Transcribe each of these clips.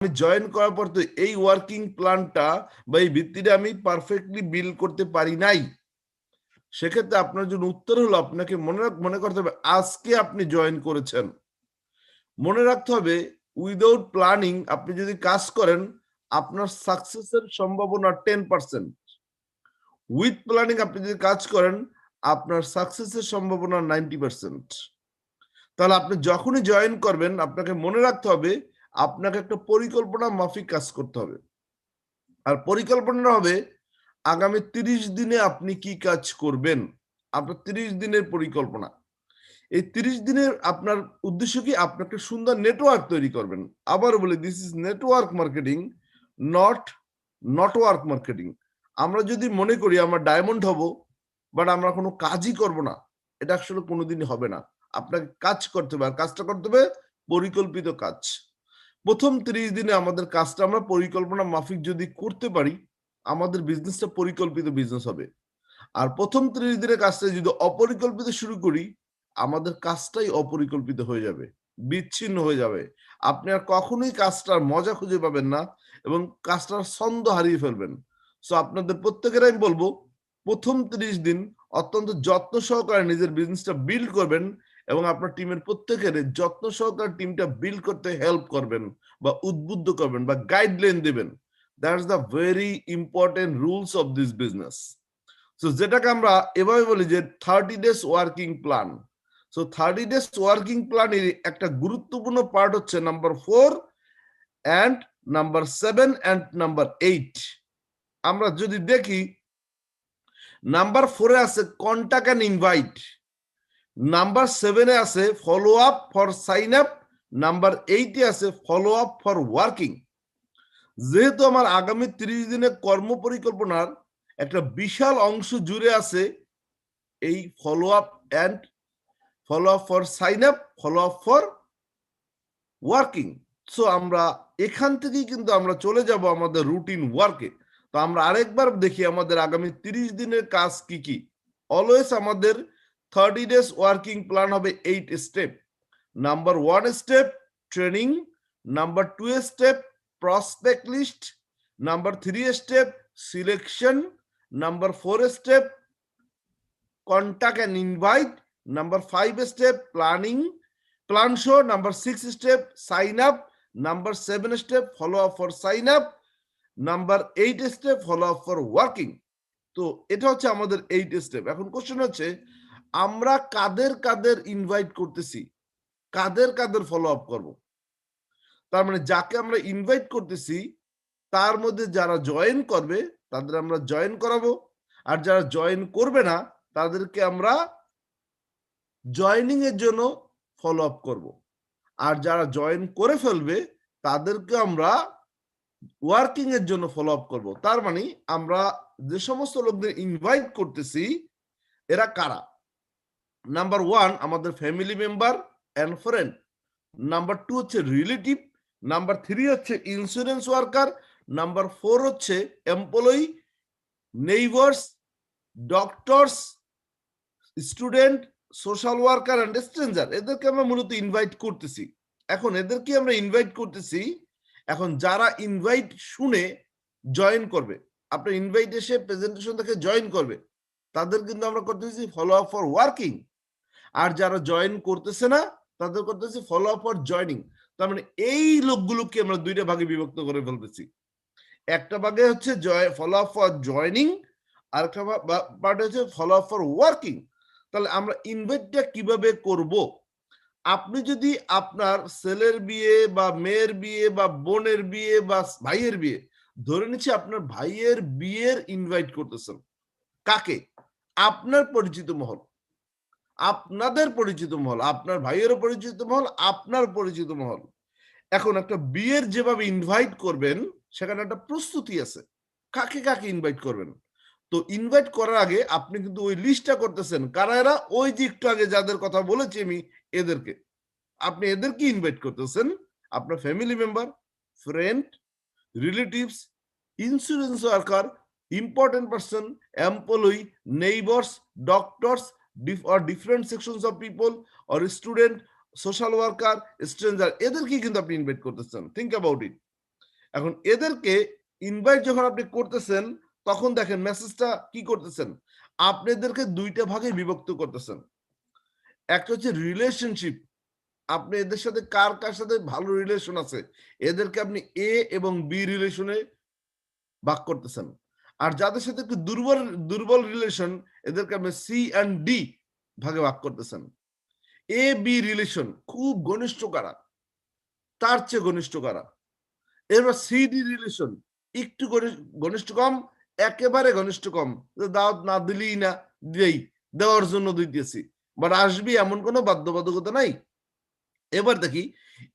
আমি জয়েন করার পর তো এই ওয়ার্কিং প্ল্যানটা বা এই ভিত্তিটা আমি পারফেক্টলি বিল্ড করতে পারি নাই। সেক্ষেত্রে আপনার জন্য উত্তর হলো আপনাকে মনে করতে হবে আজকে আপনি জয়েন করেছেন। মনে রাখতে হবে উইদাউট প্ল্যানিং আপনি যদি কাজ করেন আপনার সাকসেসের সম্ভাবনা 10%। উইথ প্ল্যানিং আপনি যদি কাজ করেন আপনার সাকসেসের সম্ভাবনা 90%। তাহলে আপনি যখনই জয়েন করবেন আপনাকে মনে রাখতে হবে আপনাকে একটা পরিকল্পনা মাফিক কাজ করতে হবে। আর পরিকল্পনা হবে আগামী 30 দিনে আপনি কি কাজ করবেন, আপনার 30 দিনের পরিকল্পনা। এই 30 দিনের আপনার উদ্দেশ্য কি? আপনাকে সুন্দর নেটওয়ার্ক তৈরি করবেন। আবার বলি, this is network marketing, not work marketing. আমরা যদি মনে করি আমরা ডায়মন্ড হব বাট আমরা কোনো কাজই করব না, এটা আসলে কোনোদিনই হবে না। আপনাকে কাজ করতে হবে, আর কাজটা করতে হবে পরিকল্পিত কাজ। প্রথম 30 দিনে আমাদের কাজটা আমরা পরিকল্পনা মাফিক যদি করতে পারি আমাদের বিজনেসটা পরিকল্পিত বিজনেস হবে। আর প্রথম 30 দিনের কাজটা যদি অপরিকল্পিত শুরু করি আমাদের কাজটাই অপরিকল্পিত হয়ে যাবে, বিচ্ছিন্ন হয়ে যাবে। আপনি আর কখনোই কাজটার মজা খুঁজে পাবেন না এবং কাজটার ছন্দ হারিয়ে ফেলবেন। সো আপনাদের প্রত্যেকের আমি বলবো প্রথম 30 দিন অত্যন্ত যত্ন সহকারে নিজের বিজনেসটা বিল্ড করবেন এবং আপনার টিমের প্রত্যেকের যত্ন সহকারে টিমটা বিল্ড করতে হেল্প করবেন বা উদ্বুদ্ধ করবেন বা গাইডলাইন দেবেন। That's the very important rules of this business. So যেটাকে আমরা এভাবে বলি যে 30 days working plan. So 30 days working প্ল্যানের একটা গুরুত্বপূর্ণ পার্ট হচ্ছে number 4 and number 7 and number 8। আমরা যদি দেখি নাম্বার 4-এ আছে কন্টাক্ট অ্যান্ড ইনভাইট, নাম্বার 7-এ আছে follow up for sign up, number 8-এ আছে ফলো আপ ফর ওয়ার্কিং। যেহেতু আমার আগামী 30 দিনের কর্ম পরিকল্পনার একটা বিশাল অংশ জুড়ে আছে এই follow up and follow up for sign up, follow up for working. So আমরা এখান থেকেই কিন্তু আমরা চলে যাব আমাদের রুটিন ওয়ার্কে। তো আমরা আরেকবার দেখি আমাদের আগামী 30 দিনের কাজ কি কি। অলওয়েজ আমাদের 30 ডেজ ওয়ার্কিং প্ল্যান হবে 8 step. Number 1 step training, number 2 step prospect list, number 3 step selection, number 4 step contact and invite, number 5 step planning plan show, number 6 step sign up, number 7 step follow up for sign up, number 8 step follow up for working. তো এটা হচ্ছে আমাদের 8 step. এখন question হচ্ছে আমরা কাদের কাদের invite করতেছি, কাদের কাদের follow up করব। তার মানে যাকে আমরা ইনভাইট করতেছি তার মধ্যে যারা জয়েন করবে তাদের আমরা জয়েন করাবো, আর যারা জয়েন করবে না তাদেরকে আমরা জয়েনিং এর জন্য ফলো আপ করব। আর যারা জয়েন করে ফেলবে তাদেরকে আমরা ওয়ার্কিং এর জন্য ফলো আপ করব। তার মানে আমরা যে সমস্ত লোকদের ইনভাইট করতেছি এরা কারা? নাম্বার 1 আমাদের family member and friend, number 2 হচ্ছে রিলেটিভ, নাম্বার 3 হচ্ছে ইন্স্যুরেন্স ওয়ার্কার, নাম্বার 4 হচ্ছে employee, neighbours, doctors, student, social worker and stranger. এদেরকে আমরা মূলত ইনভাইট করতেছি। এখন এদেরকে আমরা ইনভাইট করতেছি, এখন যারা ইনভাইট শুনে জয়েন করবে, আপনার ইনভাইট এসে প্রেজেন্টেশন দেখে জয়েন করবে তাদের কিন্তু আমরা করতেছি ফলো আপ ফর ওয়ার্কিং। আর যারা জয়েন করতেছে না তাদের করতেছি ফলো আপ ফর জয়নিং। তার মানে এই লোকগুলোকে আমরা দুইটা ভাগে বিভক্ত করে ফেলতেছি। একটা ভাগে হচ্ছে ফলো আপ ফর জয়নিং, আর একটা পার্ট হচ্ছে ফলো আপ ফর ওয়ার্কিং। তাহলে আমরা ইনভাইটটা কিভাবে করব? আপনি যদি আপনার ছেলের বিয়ে বা মেয়ের বিয়ে বা বোনের বিয়ে বা ভাইয়ের বিয়ে, ধরে নিচ্ছি আপনার ভাইয়ের বিয়ের ইনভাইট করতেছেন, কাকে? আপনার পরিচিত মহল, আপনাদের পরিচিত মহল, আপনার ভাইয়েরও পরিচিত মহল, আপনার পরিচিত মহল। এখন একটা বিয়ের যেভাবে ইনভাইট করবেন সেখানে একটা প্রস্তুতি আছে, কাকে কাকে ইনভাইট করবেন। তো ইনভাইট করার আগে আপনি কিন্তু ওই লিস্টটা করতেছেন কারা এরা, ওই যে একটু আগে যাদের কথা বলেছি আমি এদেরকে, আপনি এদেরকে ইনভাইট করতেছেন। আপনার family member, friend, relatives, insurance worker, important person, employee, neighbours, doctors or different sections of people or student, social worker, stranger, এদেরকে কিন্তু আপনি ইনভাইট করতেছেন। Think about it. এখন এদেরকে ইনভাইট যখন আপনি করতেছেন তখন দেখেন মেসেজটা কি করতেছেন, আপনি এদেরকে দুইটা ভাগে বিভক্ত করতেছেন। একটা হচ্ছে রিলেশনশিপ, আপনি এদের সাথে কার কার সাথে ভালো রিলেশন আছে এদেরকে আপনি এ এবং বি রিলেশনে ভাগ করতেছেন। আর যাদের সাথে একটু দুর্বল দুর্বল রিলেশন এদেরকে আপনি সি অ্যান্ড ডি ভাগে ভাগ করতেছেন। এ বি রিলেশন খুব ঘনিষ্ঠ কারা, তার চেয়ে ঘনিষ্ঠ কারা। এবার সি ডি রিলেশন একটু ঘনিষ্ঠ কম, একেবারে ঘনিষ্ঠ কম, দাওয়াত না দিলেই না, দিই দেওয়ার জন্য দিতেছি, বাট আসবি এমন কোনো বাধ্যবাধকতা নাই। এবার দেখি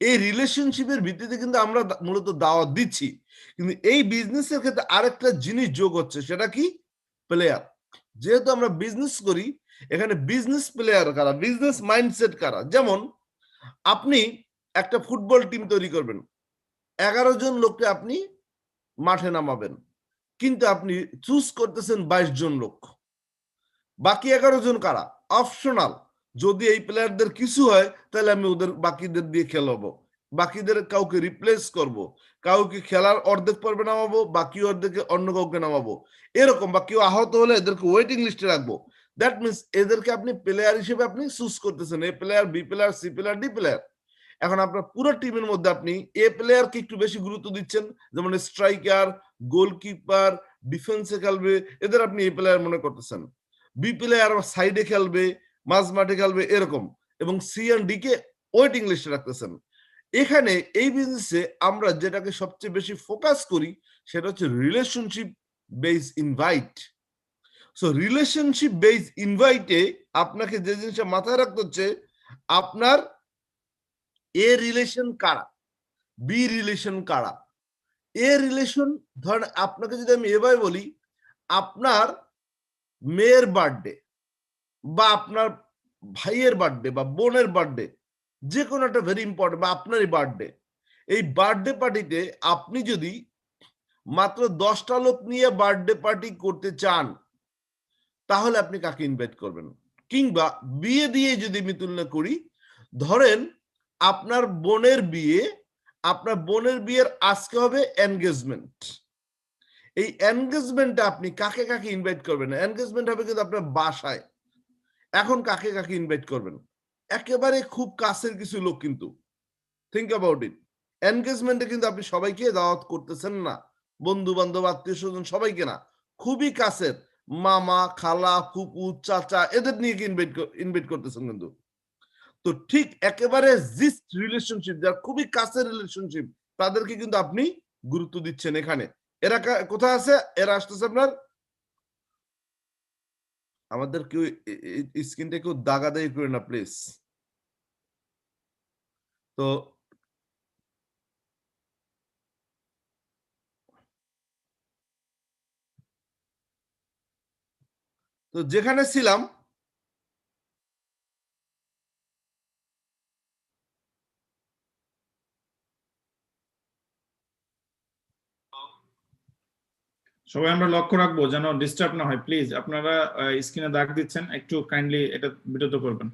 এই রিলেশনশিপের ভিত্তিতে কিন্তু আমরা মূলত দাওয়াত দিচ্ছি, কিন্তু এই বিজনেসের ক্ষেত্রে আরেকটা জিনিস যোগ হচ্ছে, সেটা কি প্লেয়ার। যেহেতু আমরা বিজনেস করি এখানে বিজনেস প্লেয়ার কারা, বিজনেস মাইন্ডসেট কারা। যেমন আপনি একটা ফুটবল টিম তৈরি করবেন, 11 জন লোককে আপনি মাঠে নামাবেন, কিন্তু আপনি চুজ করতেছেন 22 জন লোক। বাকি 11 জন কারা? অপশনাল। যদি এই প্লেয়ারদের কিছু হয় তাহলে আমি ওদের বাকিদের দিয়ে খেলাবো, বাকিদের কাউকে রিপ্লেস করব, কাউকে খেলার অর্ধেক পর্বে নামাবো, বাকি অর্ধেকে অন্য কাউকে নামাবো, এরকম। বা কেউ আহত হলে এদেরকে ওয়েটিং লিস্টে রাখবো। দ্যাট মিনস এদেরকে আপনি প্লেয়ার হিসেবে আপনি চুজ করতেছেন, A player, B player, C player, D player. এখন আপনার পুরো টিমের মধ্যে আপনি এ প্লেয়ারকে একটু বেশি গুরুত্ব দিচ্ছেন, যেমন স্ট্রাইকার, গোলকিপার, ডিফেন্সে খেলবে, এদের আপনি এ প্লেয়ার মনে করতেছেন। বি প্লেয়ার সাইডে খেলবে, মাঝ মাঠে খেলবে, এরকম। এবং সি এন্ড ডি কে ওয়েটিং লিস্টে রাখতেছেন। এখানে এই বিজনেসে আমরা যেটাকে সবচেয়ে বেশি ফোকাস করি সেটা হচ্ছে relationship base invite. So relationship base ইনভাইটে আপনাকে যে জিনিসটা মাথায় রাখতে হচ্ছে, আপনার এ রিলেশন কারা, বি রিলেশন কারা। এ রিলেশন ধরেন আপনাকে যদি আমি এভাবে বলি, আপনার মেয়ের বার্থডে বা আপনার ভাইয়ের বার্থডে বা বোনের বার্থডে, যে কোনো একটা ভেরি ইম্পর্টেন্ট, বা আপনারই বার্থডে, এই বার্থডে পার্টিতে আপনি যদি মাত্র 10টা লোক নিয়ে বার্থডে পার্টি করতে চান তাহলে আপনি কাকে ইনভাইট করবেন? কিংবা বিয়ে দিয়ে যদি আমি তুলনা করি, ধরেন আপনার বোনের বিয়ে, আপনার বোনের বিয়ের আজকে হবে এনগেজমেন্ট, এই এনগেজমেন্টে আপনি কাকে কাকে ইনভাইট করবেন? এনগেজমেন্ট হবে কিন্তু আপনার বাসায়, এখন কাকে কাকে ইনভাইট করবেন? একেবারে খুব কাছের কিছু লোক, কিন্তু থিঙ্ক অ্যাবাউট ইট। এনগেজমেন্টে কিন্তু আপনি সবাইকে দাওয়াত করতেছেন না, বন্ধু বান্ধব আত্মীয় স্বজন সবাইকে না, খুবই কাছের মামা, খালা, ফুপু, চাচা, এদের নিয়ে ইনভাইট করতেছেন কিন্তু। তো ঠিক একেবারে জিস্ট রিলেশনশিপ, যারা খুবই কাছের রিলেশনশিপ, তাদেরকে কিন্তু আপনি গুরুত্ব দিচ্ছেন এখানে। এরা কোথায় আছে? এরা আসতেছে আপনার, আমাদের কেউ স্ক্রিনটা কেউ দাগাদাগি করে না প্লিজ। তো তো যেখানে ছিলাম, সবাই আমরা লক্ষ্য রাখবো যেন ডিস্টার্ব না হয়। প্লিজ আপনারা স্ক্রিনে দাগ দিচ্ছেন, একটু কাইন্ডলি এটা বিরত করবেন,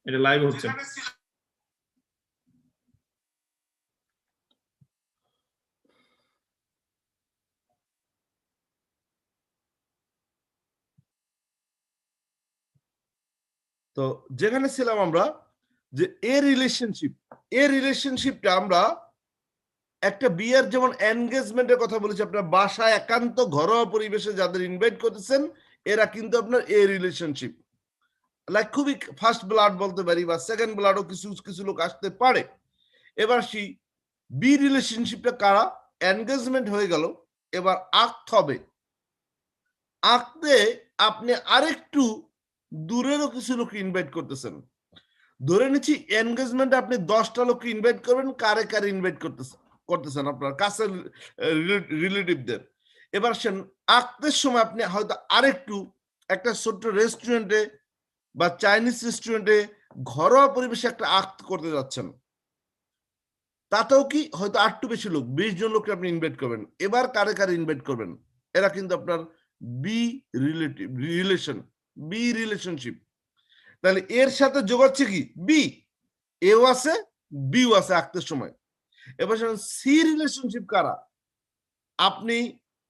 এটা লাইভ হচ্ছে। তো যেখানে ছিলাম আমরা, যে এ রিলেশনশিপটা আমরা একটা বিয়ের যেমন এনগেজমেন্টের কথা বলেছি, আপনার বাসায় একান্ত ঘরোয়া পরিবেশে যাদের ইনভাইট করতেছেন এরা কিন্তু আপনার এ রিলেশনশিপ, লাইক খুবই ফার্স্ট ব্লাড বলতে পারি, বা সেকেন্ড ব্লাডও কিছু কিছু লোক আসতে পারে। এবার সেই বি রিলেশনশিপটা কারা? এনগেজমেন্ট হয়ে গেল, এবার আক্ত হবে। আক্তে আপনি আরেকটু দূরেরও কিছু লোক ইনভাইট করতেছেন। ধরে নিচ্ছি এনগেজমেন্টে আপনি 10টা লোককে ইনভাইট করবেন, কারে কারে ইনভাইট করতেছেন আপনার কাছের রিলেটিভদের। এবার আক্তের সময় আপনি হয়তো আরেকটু একটা ছোট্ট রেস্টুরেন্টে বা চাইনিজ রেস্টুরেন্টে ঘরোয়া পরিবেশে একটা আক্ত করতে যাচ্ছেন, তাতেও কি হয়তো আরেকটু বেশি লোক, 20 জন লোককে আপনি ইনভাইট করবেন। এবার কারে কারে ইনভাইট করবেন? এরা কিন্তু আপনার বি রিলেশনশিপ। তাহলে এর সাথে যোগ হচ্ছে কি? বি, এও আছে, বিও আছে আক্তের সময়। এবার সি রিলেশনশিপ কারা? আপনি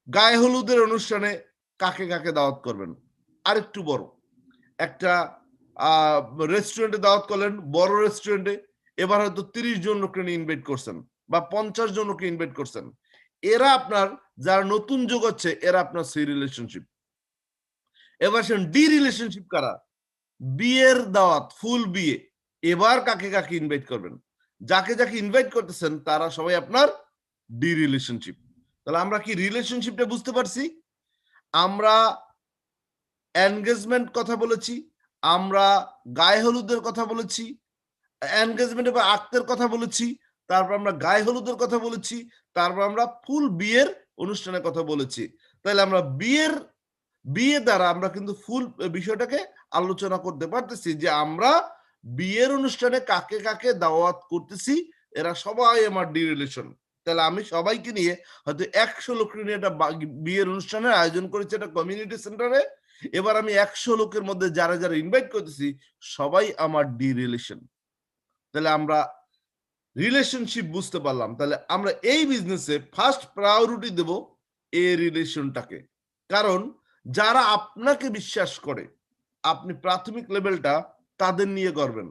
গায়ে হলুদের অনুষ্ঠানে কাকে কাকে দাওয়াত করবেন? আরেকটু বড় একটা রেস্টুরেন্টে দাওয়াত করলেন, বড় রেস্টুরেন্টে। এবার হয়তো 30 জন লোককে ইনভাইট করছেন বা 50 জন লোককে ইনভাইট করছেন। এরা আপনার যারা নতুন যোগ হচ্ছে, এরা আপনার সি রিলেশনশিপ। এবার ডি রিলেশনশিপ কারা? বিয়ের দাওয়াত, ফুল বিয়ে। এবার কাকে কাকে ইনভাইট করবেন? যাকে যাকে ইনভাইট করতেছেন তারা সবাই আপনার ডি রিলেশনশিপ। তাহলে আমরা কি রিলেশনশিপটা বুঝতে পারছি? আমরা এনগেজমেন্ট কথা বলেছি, আমরা গায়ে হলুদের কথা বলেছি, এনগেজমেন্ট বা আক্তের কথা বলেছি, তারপর আমরা গায়ে হলুদের কথা বলেছি, তারপর আমরা ফুল বিয়ের অনুষ্ঠানের কথা বলেছি। তাহলে আমরা বিয়ে দ্বারা আমরা কিন্তু ফুল বিষয়টাকে আলোচনা করতে পারতেছি যে আমরা বিয়ের অনুষ্ঠানে কাকে কাকে দাওয়াত করতেছি, এরা সবাই আমার ডি রিলেশন। তাহলে আমি সবাইকে নিয়ে হয়তো 100 লোক নিয়ে একটা বিয়ের অনুষ্ঠানের আয়োজন করেছি একটা কমিউনিটি সেন্টারে। এবার আমি 100 লোকের মধ্যে যারা যারা ইনভাইট করতেছি সবাই আমার ডি রিলেশন। তাহলে আমরা রিলেশনশিপ বুঝতে পারলাম। তাহলে আমরা এই বিজনেসে ফার্স্ট প্রায়োরিটি দেব এ রিলেশনটাকে। কারণ যারা আপনাকে বিশ্বাস করে, আপনি প্রাথমিক লেভেলটা তাদের নিয়ে করবেন।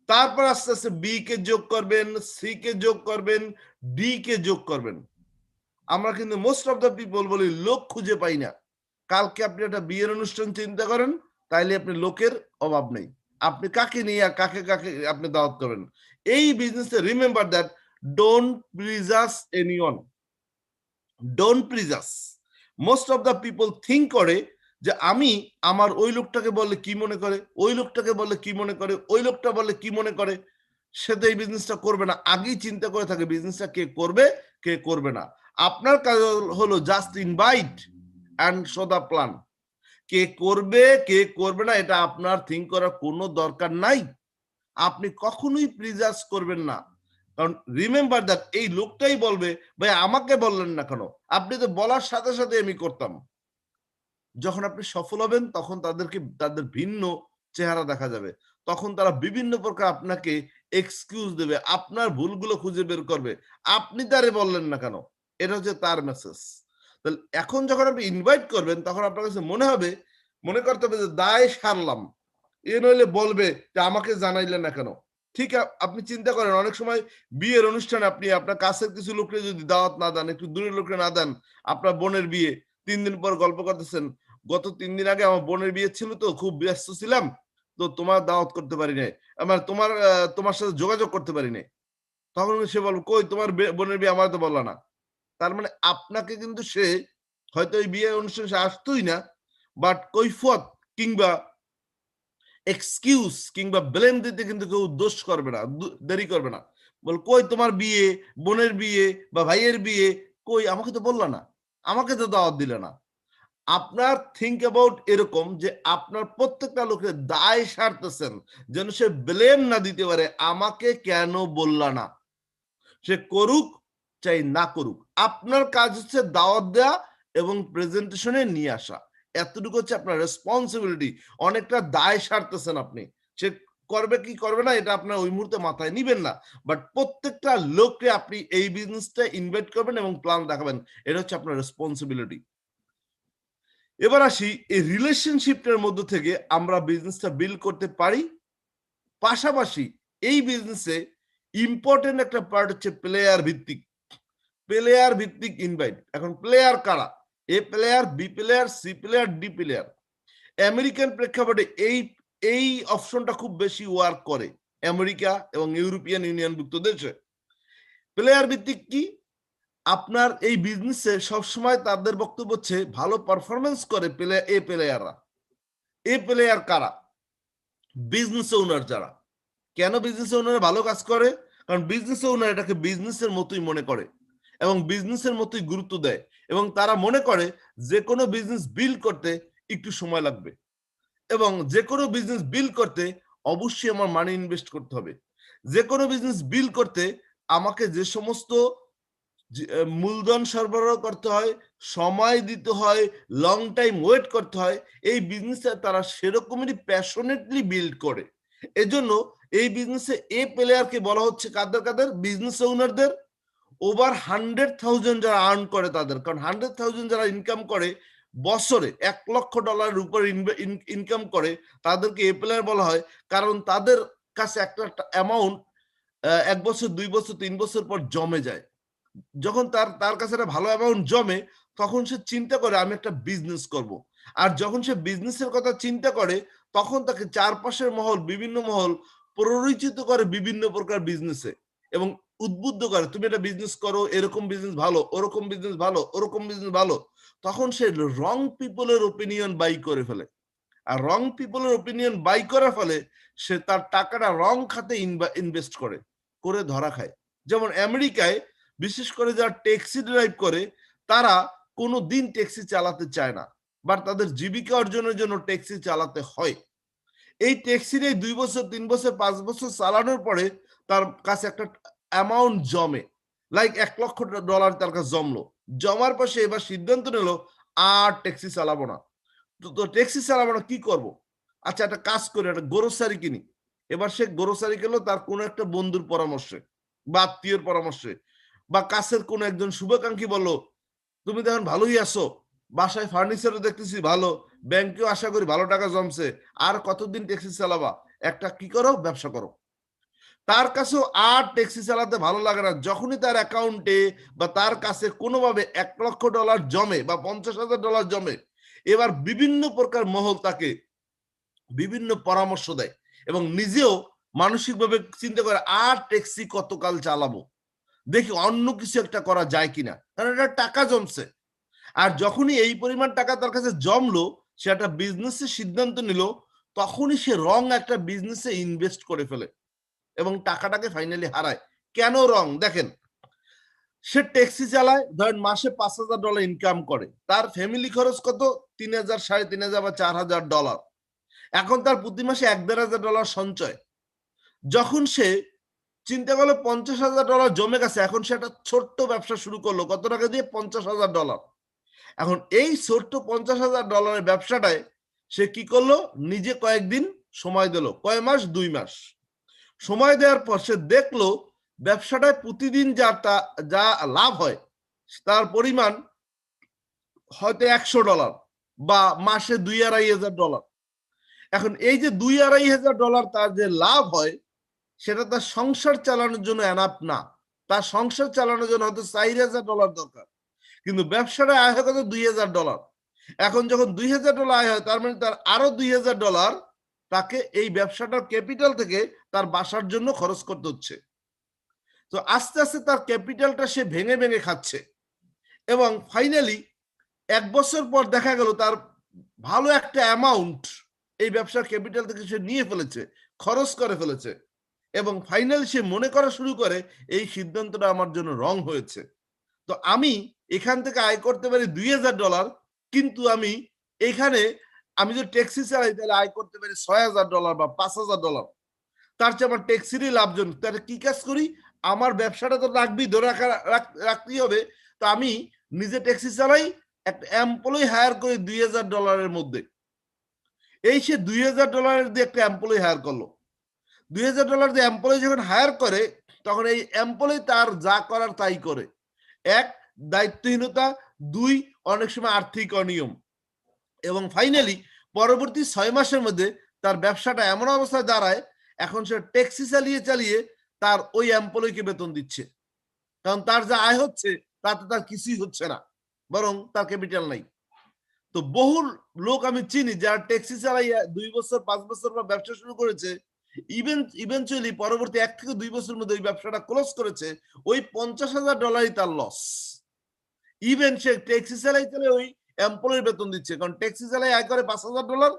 তারপর আস্তে আস্তে বি কে যোগ করবেন, সি কে যোগ করবেন, ডি কে যোগ করবেন। আমরা কিন্তু মোস্ট অফ দ্য পিপল বলি লোক খুঁজে পাই না। কালকে আপনি একটা বিয়ের অনুষ্ঠান চিন্তা করেন, তাইলে আপনি লোকের অভাব নেই। আপনি কাকে নিয়ে আর কাকে কাকে আপনি দাওয়াত করবেন? এই বিজনেসে remember that don't pressure anyone, don't pressure. Most of the people think করে যে আমি আমার ওই লোকটাকে বললে কি মনে করে, ওই লোকটাকে বললে কি মনে করে, ওই লোকটা বললে কি মনে করে, সে তো এই বিজনেসটা করবে না। আগেই চিন্তা করে থাকে বিজনেসটা কে করবে কে করবে না। আপনার কাজ হলো just invite and show the plan. কে করবে কে করবে না এটা আপনার থিঙ্ক করার কোনো দরকার নাই। আপনি কখনোই প্রিজাজ করবেন না। কারণ রিমেম্বার দ্যাট এই লোকটাই বলবে ভাই আমাকে বললেন না কেন, আপনি তো বলার সাথে সাথে আমি করতাম। যখন আপনি সফল হবেন তখন তাদের ভিন্ন চেহারা দেখা যাবে। তখন তারা বিভিন্ন প্রকার আপনাকে এক্সকিউজ দেবে, আপনার ভুলগুলো খুঁজে বের করবে। আপনি তারে বললেন না কেন, এটা হচ্ছে তার মেসেজ। তাহলে এখন যখন আপনি ইনভাইট করবেন তখন আপনার কাছে মনে করতে হবে যে দায় সারলাম। এ নইলে বলবে যে আমাকে জানাইলেন না কেন। ঠিক আপনি চিন্তা করেন অনেক সময় বিয়ের অনুষ্ঠানে আপনি আপনার কাছের কিছু লোককে যদি দাওয়াত না দেন, একটু দূরের লোককে না দেন, আপনার বোনের বিয়ে 3 দিন পর গল্প করতেছেন, গত 3 দিন আগে আমার বোনের বিয়ে ছিল তো খুব ব্যস্ত ছিলাম, তো তোমার দাওয়াত করতে পারি নাই, আমার তোমার সাথে যোগাযোগ করতে পারি নাই। তখন সে বলবে কই তোমার বোনের বিয়ে আমার তো বললা না। তার মানে আপনাকে কিন্তু সে হয়তো এই বিয়ে অনুষ্ঠানে সে আসতোই না, বাট কৈফিয়ত কিংবা এক্সকিউজ কিংবা ব্লেম দিতে কিন্তু কেউ দোষ করবে না, দেরি করবে না। বল কই তোমার বিয়ে, বোনের বিয়ে বা ভাইয়ের বিয়ে, কই আমাকে তো বললা না, আমাকে তো দাওয়াত দিলে না। আপনার থিঙ্ক অ্যাবাউট এরকম যে আপনার প্রত্যেকটা লোকের দায় সারতেছেন যেন সে ব্লেম না দিতে পারে আমাকে কেন বললা না। সে করুক চাই না করুক, আপনার কাজ হচ্ছে দাওয়াত দেয়া এবং প্রেজেন্টেশনে নিয়ে আসা। এতটুকু হচ্ছে আপনার রেসপন্সিবিলিটি। অনেকটা দায় সারতেছেন আপনি। সে করবে কি করবে না এটা আপনার ওই মুহূর্তে মাথায় নিবেন না, বাট প্রত্যেকটা লোককে আপনি এই বিজনেসটা ইনভাইট করবেন এবং প্ল্যান দেখাবেন। এটা হচ্ছে আপনার রেসপন্সিবিলিটি। এবার আসি এই রিলেশনশিপটার মধ্য থেকে আমরা বিজনেসটা বিল্ড করতে পারি। পাশাপাশি এই বিজনেসে ইম্পর্টেন্ট একটা পার্ট হচ্ছে প্লেয়ার ভিত্তিক ইনভাইট। এখন প্লেয়ার কারা? A player, B player, C player, D player. American প্রেক্ষাপটে এই অপশনটা খুব বেশি ওয়ার্ক করে আমেরিকা এবং ইউরোপিয়ান ইউনিয়নভুক্ত দেশে। প্লেয়ার ভিত্তিক কি? আপনার এই বিজনেসে সবসময় তাদের বক্তব্য হচ্ছে ভালো পারফরমেন্স করে প্লেয়াররা। এ প্লেয়ার কারা? বিজনেস ওনার যারা। কেন বিজনেস ওনার ভালো কাজ করে? কারণ বিজনেস ওনার এটাকে বিজনেসের মতোই মনে করে এবং বিজনেসের মতোই গুরুত্ব দেয় এবং তারা মনে করে যে কোনো বিজনেস বিল্ড করতে একটু সময় লাগবে এবং যে কোনো বিজনেস বিল্ড করতে অবশ্যই আমার মানি ইনভেস্ট করতে হবে। যে কোনো বিজনেস বিল্ড করতে আমাকে যে সমস্ত মূলধন সরবরাহ করতে হয়, সময় দিতে হয়, লং টাইম ওয়েট করতে হয়, এই বিজনেসটা তারা সেরকমই প্যাশনেটলি বিল্ড করে। এজন্য এই বিজনেসে এ প্লেয়ারকে বলা হচ্ছে কাদের বিজনেস ওনারদের, ওভার 100,000 যারা আর্ন করে তাদের। কারণ 100,000 যারা ইনকাম করে বছরে $1,00,000 উপর ইনকাম করে, তাদেরকে এ প্লেয়ার বলা হয়। কারণ তাদের কাছে একটা অ্যামাউন্ট 1 বছর 2 বছর 3 বছর পর জমে যায়। যখন তার কাছে একটা ভালো অ্যামাউন্ট জমে, তখন সে চিন্তা করে আমি একটা বিজনেস করব। আর যখন সে বিজনেসের কথা চিন্তা করে, তখন তাকে চারপাশের মহল, বিভিন্ন মহল প্ররোচিত করে বিভিন্ন প্রকার বিজনেসে এবং উদ্বুদ্ধ করে, তুমি একটা বিজনেস করো, এরকম বিজনেস ভালো, ওরকম বিজনেস ভালো, ওরকম বিজনেস ভালো। তখন সে রং পিপলের ওপিনিয়ন বাই করে ফেলে। আর রং পিপলের ওপিনিয়ন বাই করার ফলে সে তার টাকাটা রং খাতে ইনভেস্ট করে ধরা খায়। যেমন আমেরিকায় বিশেষ করে যারা ট্যাক্সি ড্রাইভ করে, তারা কোনো দিন ট্যাক্সি চালাতে চায় না, বা তাদের জীবিকা অর্জনের জন্য ট্যাক্সি চালাতে হয়। এই ট্যাক্সির এই 2 বছর 3 বছর 5 বছর চালানোর পরে তার কাছে একটা অ্যামাউন্ট জমে, লাইক $1,00,000 তার কাছে জমলো। জমার পর সে এবার সিদ্ধান্ত নিল আর ট্যাক্সি চালাবো না। তো ট্যাক্সি চালাবো না, কি করব? আচ্ছা, একটা কাজ করি, একটা গ্রোসারি কিনি। এবার সে গ্রোসারি কিনলো তার কোনো একটা বন্ধুর পরামর্শে বা আত্মীয়র পরামর্শে, বা কাছের কোনো একজন শুভাকাঙ্ক্ষী বলল, তুমি তো এখন ভালোই আছো, বাসায় ফার্নিচারও দেখতেছি ভালো, ব্যাংকেও আশা করি ভালো টাকা জমছে, আর কতদিন ট্যাক্সি চালাবা? একটা কি করো, ব্যবসা করো। তার কাছেও আর ট্যাক্সি চালাতে ভালো লাগে না। যখনই তার অ্যাকাউন্টে বা তার কাছে কোনোভাবে $1,00,000 জমে বা $50,000 জমে, এবার বিভিন্ন প্রকার মহল তাকে বিভিন্ন পরামর্শ দেয় এবং নিজেও মানসিকভাবে চিন্তা করে আর ট্যাক্সি কতকাল চালাবো, দেখি অন্য কিছু একটা করা যায় কিনা, কারণ এটা টাকা জমছে। আর যখনই এই পরিমাণ টাকা তার কাছে জমলো, সে একটা বিজনেসের সিদ্ধান্ত নিল, তখনই সে রং একটা বিজনেসে ইনভেস্ট করে ফেলে এবং টাকাটাকে ফাইনালি হারায়। কেন রং? দেখেন, সে ট্যাক্সি চালায়, ধরেন মাসে $5,000 ইনকাম করে, তার ফ্যামিলি খরচ কত? 3,000, $3,500 বা $4,000। এখন তার প্রতি মাসে $1,500 সঞ্চয়। যখন সে চিন্তা করলো $50,000 জমে গেছে, এখন সে একটা ছোট্ট ব্যবসা শুরু করলো, কত টাকা দিয়ে? $50,000। এখন এই ছোট্ট $50,000 ব্যবসাটায় সে কি করলো? নিজে কয়েকদিন সময় দিল। কয় মাস? 2 মাস সময় দেওয়ার পর সে দেখলো ব্যবসাটায় প্রতিদিন যা লাভ হয়, তার পরিমাণ হয়তো $100 বা মাসে $2,500। এখন এই যে $2,500 তার যে লাভ হয়, সেটা তার সংসার চালানোর জন্য এনাফ না। তার সংসার চালানোর জন্য হয়তো $4,000 দরকার, কিন্তু ব্যবসাটা আয় হয় কত? $2,000। এখন যখন $2,000 আয় হয়, তার মানে তার আরো $2,000 তাকে এই ব্যবসাটার ক্যাপিটাল থেকে তার বাসার জন্য খরচ করতে হচ্ছে। তো আস্তে আস্তে তার ক্যাপিটালটা সে ভেঙে ভেঙে খাচ্ছে এবং ফাইনালি 1 বছর পর দেখা গেল তার ভালো একটা অ্যামাউন্ট এই ব্যবসার ক্যাপিটাল থেকে সে নিয়ে ফেলেছে, খরচ করে ফেলেছে এবং ফাইনালি সে মনে করা শুরু করে এই সিদ্ধান্তটা আমার জন্য রং হয়েছে। তো আমি এখান থেকে আয় করতে পারি $2,000, কিন্তু আমি যদি ট্যাক্সি চালাই তাহলে আয় করতে পারি $6,000 বা $5,000। তার চেয়ে আমার ট্যাক্সিরই লাভজনক। তাহলে কি কাজ করি? আমার ব্যবসাটা তো রাখতেই রাখতেই হবে। তো আমি নিজে ট্যাক্সি চালাই, একটা এমপ্লয়ি হায়ার করি $2,000 মধ্যে। এই সে $2,000 দিয়ে একটা এমপ্লয়ি হায়ার করলো। $2,000 দিয়ে এমপ্লয়ি যখন হায়ার করে, তখন এই এমপ্লয়ি তার যা করার তাই করে। 1, দায়িত্বহীনতা, 2, অনেক সময় আর্থিক অনিয়ম এবং ফাইনালি পরবর্তী 6 মাসের মধ্যে তার ব্যবসাটা এমন অবস্থায় দাঁড়ায়, এখন সে ট্যাক্সি চালিয়ে তার ওই এমপ্লয়িকে বেতন দিচ্ছে। কারণ তার যা আয় হচ্ছে তাতে তার কিছুই হচ্ছে না, বরং তার ক্যাপিটাল নাই। তো বহু লোক আমি চিনি যারা ট্যাক্সি চালাইয়া 2 বছর 5 বছর পর ব্যবসা শুরু করেছে, ইভেনচুয়ালি পরবর্তী 1 থেকে 2 বছরের মধ্যে ওই ব্যবসাটা ক্লোজ করেছে, ওই $50,000 তার লস। ইভেন সে ট্যাক্সি চালাই ওই এমপ্লয়ির বেতন দিচ্ছে, কারণ ট্যাক্সি চালাই আয় করে $5,000,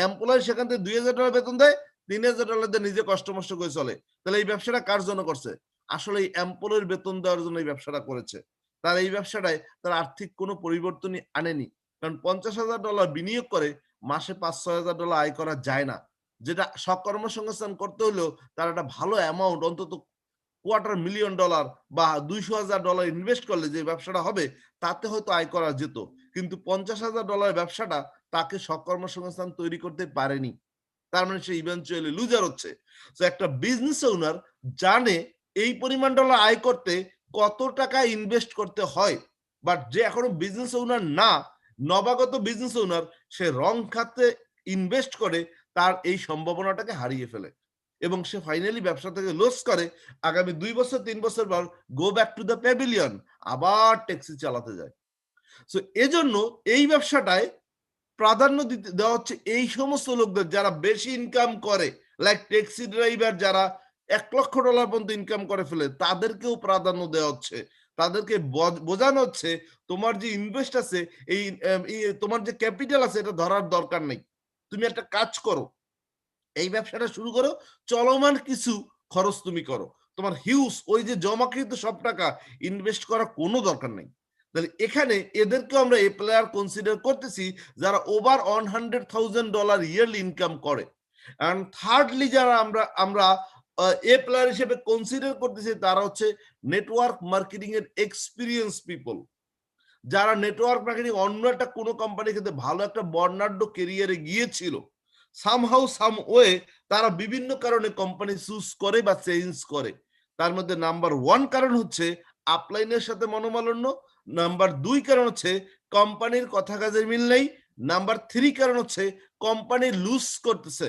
এমপ্লয়ি সেখান থেকে $2,000 বেতন দেয়, $3,000 দিয়ে নিজে কষ্ট মষ্ট করে চলে। তাহলে এই ব্যবসাটা কার জন্য করছে? আসলে এই এমপ্লয়ির বেতন দেওয়ার জন্য এই ব্যবসাটা করেছে। তার এই ব্যবসাটায় তার আর্থিক কোনো পরিবর্তনই আনেনি, কারণ $50,000 বিনিয়োগ করে মাসে $5,000-6,000 আয় করা যায় না, যেটা স্বকর্মসংস্থান করতে হলেও তার একটা ভালো অ্যামাউন্ট, অন্তত $250,000 বা $200,000 ইনভেস্ট করলে যে ব্যবসাটা হবে, তাতে হয়তো আয় করা যেত। কিন্তু $50,000 ব্যবসাটা তাকে স্বকর্মসংস্থান তৈরি করতে পারেনি। তার মানে সে ইভেনচুয়ালি লুজার হচ্ছে। তো একটা বিজনেস ওনার জানে এই পরিমাণ ডলার আয় করতে কত টাকা ইনভেস্ট করতে হয়, বাট যে এখনো বিজনেস ওনার না, নবাগত বিজনেস ওনার, সে রং খাতে ইনভেস্ট করে তার এই সম্ভাবনাটাকে হারিয়ে ফেলে এবং সে ফাইনালি ব্যবসা থেকে লস করে। আগামী 2 বছর 3 বছর পর go back to the pavilion, আবার ট্যাক্সি চালাতে যায়। সো এজন্য এই ব্যবসাটায় প্রাধান্য দেওয়া হচ্ছে এই সমস্ত লোকদের যারা বেশি ইনকাম করে, লাইক ট্যাক্সি ড্রাইভার যারা $1,00,000 পর্যন্ত ইনকাম করে ফেলে, তাদেরকেও প্রাধান্য দেওয়া হচ্ছে। তাদেরকে বোঝানো হচ্ছে তোমার যে ইনভেস্ট আছে, তোমার যে ক্যাপিটাল আছে, এটা ধরার দরকার নেই। তুমি একটা কাজ করো, এই ব্যবসাটা শুরু করো, চলমান কিছু খরচ তুমি করো, তোমার হিউজ ওই যে জমাকৃত সব টাকা ইনভেস্ট করার কোনো দরকার নেই। তাহলে এখানে এদেরকে আমরা এ প্লেয়ার কনসিডার করতেছি যারা ওভার $100,000 ইয়ারলি ইনকাম করে। এন্ড থার্ডলি যারা আমরা এ প্লেয়ার হিসেবে কনসিডার করতেছি তারা হচ্ছে নেটওয়ার্ক মার্কেটিং এর এক্সপিরিয়েন্স পিপল, যারা নেটওয়ার্ক মার্কেটিং অন্য একটা কোনো কোম্পানির ক্ষেত্রে ভালো একটা বর্ণাঢ্য কেরিয়ারে গিয়েছিল, সামহাউ সাম ওয়ে তারা বিভিন্ন কারণে কোম্পানি চুজ করে বা চেঞ্জ করে। তার মধ্যে নাম্বার 1 কারণ হচ্ছে আপলাইনের সাথে মনোমালিন্য, নাম্বার 2 কারণ হচ্ছে কোম্পানির কথা কাজের মিল নেই, নাম্বার 3 কারণ হচ্ছে কোম্পানি লুজ করতেছে।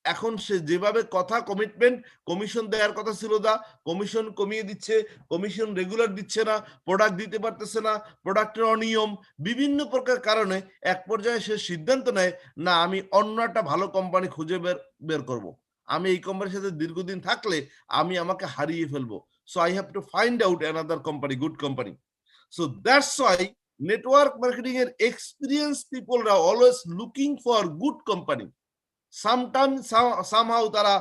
এখন সে যেভাবে কথা কমিটমেন্ট, কমিশন দেওয়ার কথা ছিল দা, কমিশন কমিয়ে দিচ্ছে, কমিশন রেগুলার দিচ্ছে না, প্রোডাক্ট দিতে পারতেছে না, প্রোডাক্টের অনিয়ম, বিভিন্ন প্রকার কারণে এক পর্যায়ে সে সিদ্ধান্ত নেয় না আমি অন্য একটা ভালো কোম্পানি খুঁজে বের করব। আমি এই কোম্পানির সাথে দীর্ঘদিন থাকলে আমি আমাকে হারিয়ে ফেলবো। So I have to find out another company, good company. So that's why network marketing এর এক্সপিরিয়েন্স পিপলরা always looking for good company. Somehow তারা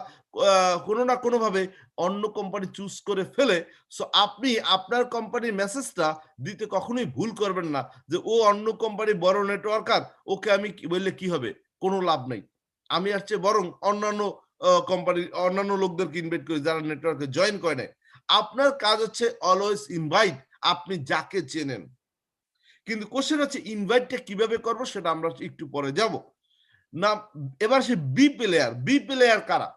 কোনো না কোনো ভাবে অন্য কোম্পানি চুজ করে ফেলে। সো আপনি আপনার কোম্পানির মেসেজটা দিতে কখনোই ভুল করবেন না যে ও অন্য কোম্পানি বড় নেটওয়ার্কার, ওকে আমি বললে কি হবে, কোনো লাভ নেই। আমি আর চেয়ে বরং অন্যান্য কোম্পানি অন্যান্য লোকদেরকে ইনভাইট করি যারা নেটওয়ার্কে জয়েন করে নেয়। আপনার কাজ হচ্ছে অলওয়েজ ইনভাইট, আপনি যাকে চেনেন। কিন্তু কোশ্চেন হচ্ছে ইনভাইটটা কিভাবে করবো সেটা আমরা একটু পরে যাব না। এবার সে বি প্লেয়ার কারা?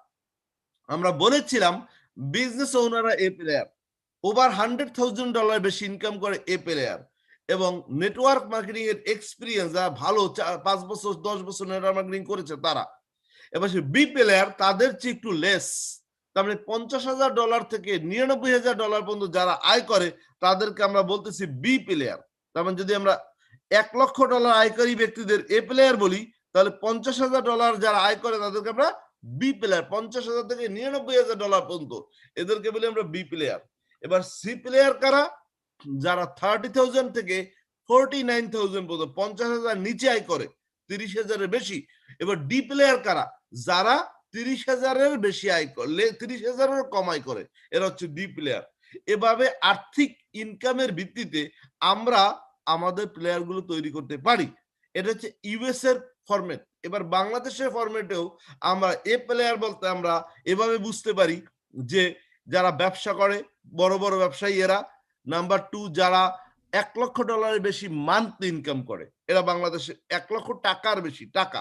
আমরা বলেছিলাম বিজনেস ওনাররা এ প্লেয়ার, ওভার $100,000 বেশি ইনকাম করে এ প্লেয়ার, এবং নেটওয়ার্ক মার্কেটিং এর এক্সপিরিয়েন্স যারা ভালো 5 বছর 10 বছর নেটওয়ার্ক মার্কেটিং করেছে তারা। এবার সে বি প্লেয়ার তাদের চেয়ে একটু লেস, তার মানে $50,000 থেকে $99,000 পর্যন্ত যারা আয় করে তাদেরকে আমরা বলতেছি বি প্লেয়ার। তার মানে যদি আমরা $1,00,000 আয়কারী ব্যক্তিদের এ প্লেয়ার বলি, তাহলে $50,000 যারা আয় করে তাদেরকে আমরা বি প্লেয়ার, 50,000 থেকে $99,000 পর্যন্ত এদেরকে বলি আমরা বি প্লেয়ার। এবার সি প্লেয়ার কারা? যারা 30,000 থেকে 49,000 পর্যন্ত, 50,000 নিচে আয় করে, 30,000 এর বেশি। এবার ডি প্লেয়ার কারা? যারা 30,000 এর বেশি আয় করলে 30,000 এর কম আয় করে, এরা হচ্ছে ডি প্লেয়ার। এভাবে আর্থিক ইনকামের ভিত্তিতে আমরা আমাদের প্লেয়ার গুলো তৈরি করতে পারি। এটা হচ্ছে ইউএস এর ফরম্যাট। এবার বাংলাদেশের ফরম্যাটেও আমরা এ প্লেয়ার বলতে আমরা এভাবে বুঝতে পারি যে যারা ব্যবসা করে, বড় বড় ব্যবসায়ী এরা। নাম্বার 2 যারা $1,00,000 বেশি মান্থলি ইনকাম করে, এরা বাংলাদেশে $1,00,000 বেশি টাকা,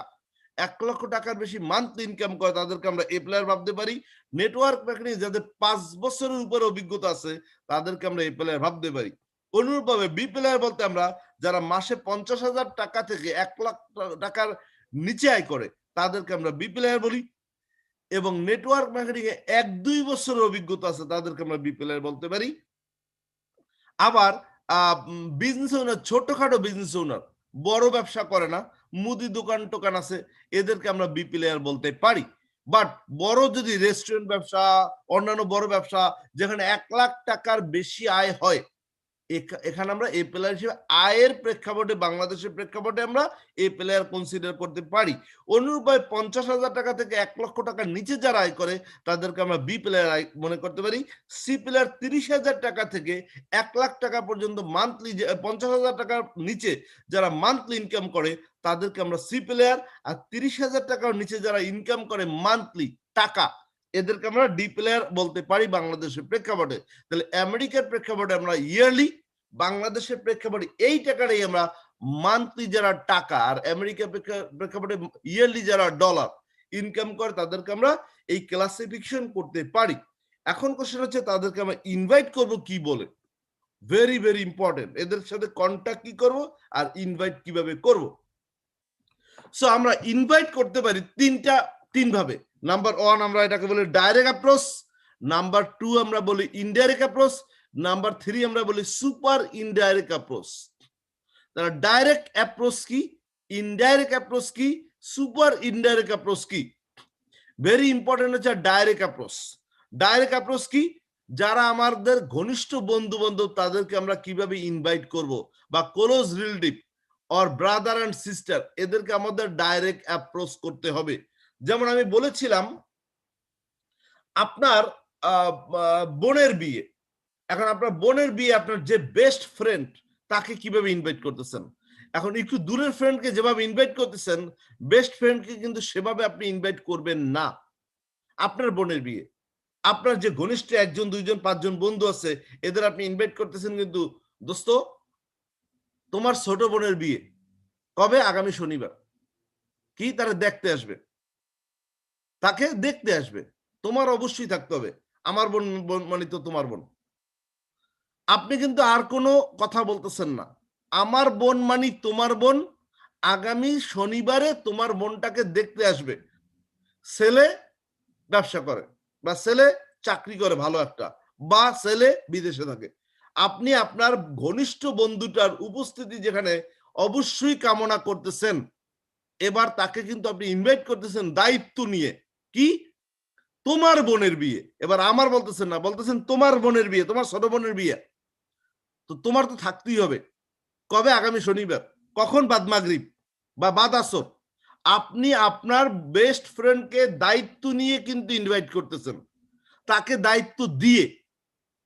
$1,00,000 বেশি মান্থলি ইনকাম করে, তাদেরকে আমরা এ প্লেয়ার ভাবতে পারি। নেটওয়ার্ক মার্কেটিং যাদের 5 বছরের উপরে অভিজ্ঞতা আছে তাদেরকে আমরা এ প্লেয়ার ভাবতে পারি। অনুরূপভাবে বি প্লেয়ার বলতে আমরা যারা মাসে $50,000 থেকে $1,00,000 নিচে আয় করে তাদেরকে আমরা বি প্লেয়ার বলি, এবং নেটওয়ার্ক মার্কেটিং এ 1-2 বছরের অভিজ্ঞতা আছে তাদেরকে আমরা বি প্লেয়ার বলতে পারি। আবার বিজনেস ওনার, ছোটখাটো বিজনেস ওনার, বড় ব্যবসা করে না, মুদি দোকান টোকান আছে, এদেরকে আমরা বি প্লেয়ার বলতে পারি। বাট বড় যদি রেস্টুরেন্ট ব্যবসা, অন্যান্য বড় ব্যবসা যেখানে $1,00,000 বেশি আয় হয়, এখানে আমরা এ প্লেয়ার হিসেবে আয়ের প্রেক্ষাপটে, বাংলাদেশের প্রেক্ষাপটে আমরা এ প্লেয়ার কনসিডার করতে পারি। অনুরূপভাবে $50,000 থেকে $1,00,000 নিচে যারা আয় করে তাদেরকে আমরা বি প্লেয়ার মনে করতে পারি। সি প্লেয়ার $30,000 থেকে $1,00,000 পর্যন্ত মান্থলি, $50,000 নিচে যারা মান্থলি ইনকাম করে তাদেরকে আমরা সি প্লেয়ার, আর $30,000 নিচে যারা ইনকাম করে মান্থলি টাকা, এদেরকে আমরা ডি প্লেয়ার বলতে পারি বাংলাদেশের প্রেক্ষাপটে। তাহলে আমেরিকার প্রেক্ষাপটে আমরা ইয়ারলি, বাংলাদেশের প্রেক্ষাপটে এই টাকাটাই আমরা মান্থলি যারা টাকা, আর আমেরিকার প্রেক্ষাপটে ইয়ারলি যারা ডলার, ইনকাম করে তাদেরকে আমরা এই ক্লাসিফিকেশন করতে পারি। এখন কোশ্চেন হচ্ছে তাদেরকে আমরা ইনভাইট করব কি বলে। ভেরি ভেরি ইম্পর্টেন্ট, এদের সাথে কন্টাক্ট কি করব আর ইনভাইট কিভাবে করব। সো আমরা ইনভাইট করতে পারি তিন ভাবে। নাম্বার 1 আমরা এটাকে বলি ডাইরেক্ট অ্যাপ্রোচ, নাম্বার 2 আমরা বলি ইনডাইরেক্ট অ্যাপ্রোচ, নাম্বার 3 আমরা বলি সুপার ইনডাইরেক্ট অ্যাপ্রোচ। তাহলে ডাইরেক্ট অ্যাপ্রোচ কি, ইনডাইরেক্ট অ্যাপ্রোচ কি, সুপার ইনডাইরেক্ট অ্যাপ্রোচ কি। ভেরি ইম্পর্টেন্ট হচ্ছে ডাইরেক্ট অ্যাপ্রোচ। ডাইরেক্ট অ্যাপ্রোচ কি, যারা আমাদের ঘনিষ্ঠ বন্ধু বান্ধব তাদেরকে আমরা কিভাবে ইনভাইট করব, বা close relative or brother and sister, এদেরকে আমাদের ডাইরেক্ট অ্যাপ্রোচ করতে হবে। যেমন আমি বলেছিলাম আপনার বোনের বিয়ে, এখন আপনার বোনের বিয়ে আপনার যে বেস্ট ফ্রেন্ড তাকে কিভাবে ইনভাইট করতেছেন। এখন একটু দূরের ফ্রেন্ডকে যেভাবে ইনভাইট করতেছেন, বেস্ট ফ্রেন্ডকে কিন্তু সেভাবে আপনি ইনভাইট করবেন না। আপনার বোনের বিয়ে, আপনার যে ঘনিষ্ঠ 1 জন 2 জন 5 জন বন্ধু আছে, এদের আপনি ইনভাইট করতেছেন, কিন্তু দোস্ত তোমার ছোট বোনের বিয়ে কবে, আগামী শনিবার, কি তারা দেখতে আসবে, তাকে দেখতে আসবে, তোমার অবশ্যই থাকতে হবে। আমার বোন মানে তো তোমার বোন, আপনি কিন্তু আর কোনো কথা বলতেছেন না। আমার বোন মানে তোমার বোন, আগামী শনিবারে তোমার বোনটাকে দেখতে আসবে। ছেলে ব্যবসা করে, বা ছেলে চাকরি করে ভালো একটা, বা ছেলে বিদেশে থাকে, আপনি আপনার ঘনিষ্ঠ বন্ধুটার উপস্থিতি যেখানে অবশ্যই কামনা করতেছেন, এবার তাকে কিন্তু আপনি ইনভাইট করতেছেন দায়িত্ব নিয়ে। কি, তোমার বোনের বিয়ে। এবার আমার বলতেছেন না, বলতেছেন তোমার বোনের বিয়ে, তোমার ছোট বোনের বিয়ে, তো তোমার তো থাকতেই হবে। কবে, আগামী শনিবার, কখন, বাদ মাগরিব বা বাদ আসর। আপনি আপনার বেস্ট ফ্রেন্ডকে দায়িত্ব নিয়ে কিন্তু ইনভাইট করতেছেন, তাকে দায়িত্ব দিয়ে,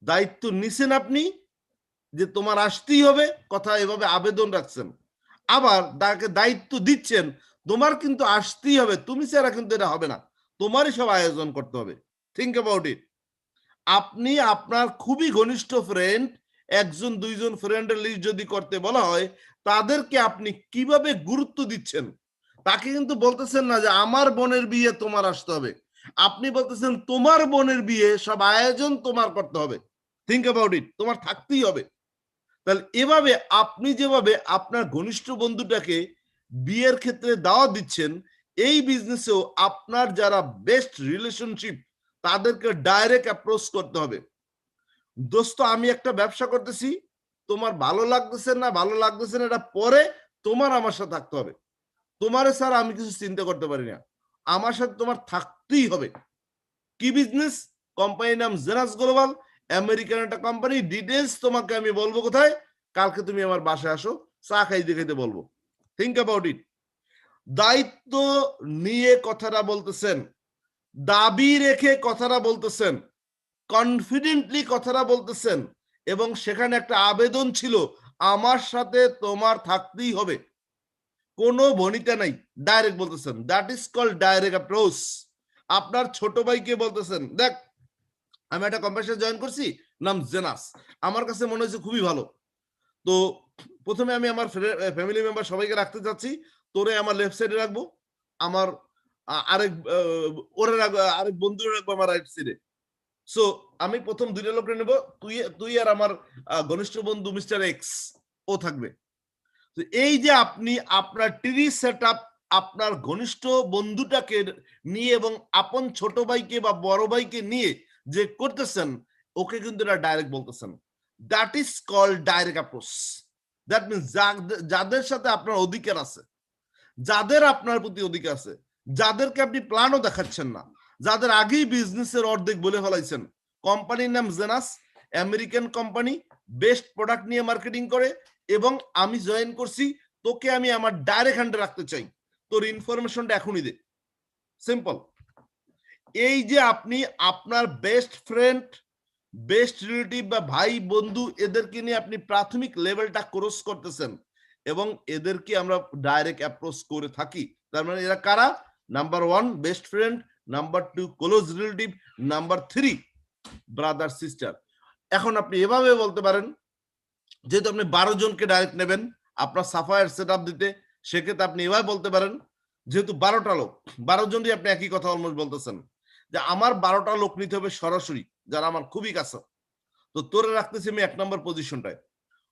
দায়িত্ব নিছেন আপনি যে তোমার আসতেই হবে, কথা এভাবে আবেদন রাখছেন, আবার তাকে দায়িত্ব দিচ্ছেন তোমার কিন্তু আসতেই হবে, তুমি ছাড়া কিন্তু এটা হবে না, তোমারই সব আয়োজন করতে হবে। Think about it. আপনি আপনার খুবই ঘনিষ্ঠ ফ্রেন্ড, 1 জন 2 জন ফ্রেন্ডের লিস্ট যদি করতে বলা হয়, তাদেরকে আপনি কিভাবে গুরুত্ব দিচ্ছেন। তাকে কিন্তু বলতেছেন না যে আমার বোনের বিয়ে তোমার আসতে হবে, আপনি বলতেছেন তোমার বোনের বিয়ে সব আয়োজন তোমার করতে হবে। থিঙ্ক অ্যাবাউট ইট, তোমার থাকতেই হবে। তাহলে এভাবে আপনি যেভাবে আপনার ঘনিষ্ঠ বন্ধুটাকে বিয়ের ক্ষেত্রে দাওয়াত দিচ্ছেন, এই বিজনেসেও আপনার যারা বেস্ট রিলেশনশিপ তাদেরকে ডাইরেক্ট অ্যাপ্রোচ করতে হবে। দোস্ত আমি একটা ব্যবসা করতেছি, তোমার ভালো লাগতেছে না, ভালো লাগতেছে না, এটা পরে তোমার আমার সাথে থাকতে হবে। তোমারে স্যার আমি কিছু চিন্তা করতে পারি না, আমার সাথে তোমার থাকতেই হবে। কি বিজনেস, কোম্পানির নাম জেনাস গ্লোবাল, আমেরিকান একটা কোম্পানি। ডিটেলস তোমাকে আমি বলবো কোথায়, কালকে তুমি আমার বাসায় আসো, চা খাইতে খাইতে বলবো। Think about it. দায়িত্ব নিয়ে কথাটা বলতেছেন, দাবি রেখে কথাটা বলতেছেন, কনফিডেন্টলি কথাটা বলতেছেন, এবং সেখানে একটা আবেদন ছিল আমার সাথে তোমার থাকতেই হবে, কোনো ভনিতা নাই, ডাইরেক্ট বলতেছেন। That is called direct approach. আপনার ছোট ভাইকে বলতেছেন, দেখ আমি একটা কোম্পানি জয়েন করছি, নাম জেনাস, আমার কাছে মনে হয়েছে খুবই ভালো, তো প্রথমে আমি আমার ফ্যামিলি মেম্বার সবাইকে রাখতে চাচ্ছি, তোরে আমার লেফট সাইডে রাখবো, আমার আরেক ওরে রাখবো, আরেক বন্ধু রাখবো আমার রাইট সাইডে। সো আমি প্রথম 2টা লোকরে নেব, তুই আর আমার ঘনিষ্ঠ বন্ধু মিস্টার এক্স ও থাকবে। তো এই যে আপনি আপনার টিভি সেটআপ আপনার ঘনিষ্ঠ বন্ধুটাকে নিয়ে এবং আপন ছোট ভাইকে বা বড় ভাইকে নিয়ে যে করতেছেন, ওকে কিন্তু এটা ডাইরেক্ট বলতেছেন। That is called direct approach. That means যাদের সাথে আপনার অধিকার আছে, যাদের আপনার প্রতি অধিকার আছে, যাদেরকে আপনি প্ল্যানও দেখাচ্ছেন না, যাদের আগেই বিজনেসের অর্ধেক বলে ফেলাইছেন। কোম্পানির নাম genus, American company, best product নিয়ে মার্কেটিং করে, এবং আমি জয়েন করছি, তোকে আমি আমার ডাইরেক্ট হ্যান্ডে রাখতে চাই, তোর ইনফরমেশনটা এখনই দে। সিম্পল। এই যে আপনি আপনার বেস্ট ফ্রেন্ড, বেস্ট রিলেটিভ বা ভাই বন্ধু, এদেরকে নিয়ে আপনি প্রাথমিক লেভেলটা ক্রস করতেছেন, এবং এদেরকে আমরা ডাইরেক্ট অ্যাপ্রোচ করে থাকি। তার মানে এরা কারা, number 1 best friend, number 2 close relative, number 3 brother sister. এখন আপনি এভাবে বলতে পারেন, যেহেতু আপনি 12 জনকে ডাইরেক্ট নেবেন আপনার সাফায়ার সেটআপ দিতে, সেক্ষেত্রে আপনি এভাবে বলতে পারেন, যেহেতু 12টা লোক, 12 জন দিয়ে আপনি একই কথা অলমোস্ট বলতেছেন যে আমার 12টা লোক নিতে হবে সরাসরি, যারা আমার খুবই কাছে। তো তোরে রাখতেছি আমি 1 নম্বর পজিশনটায়,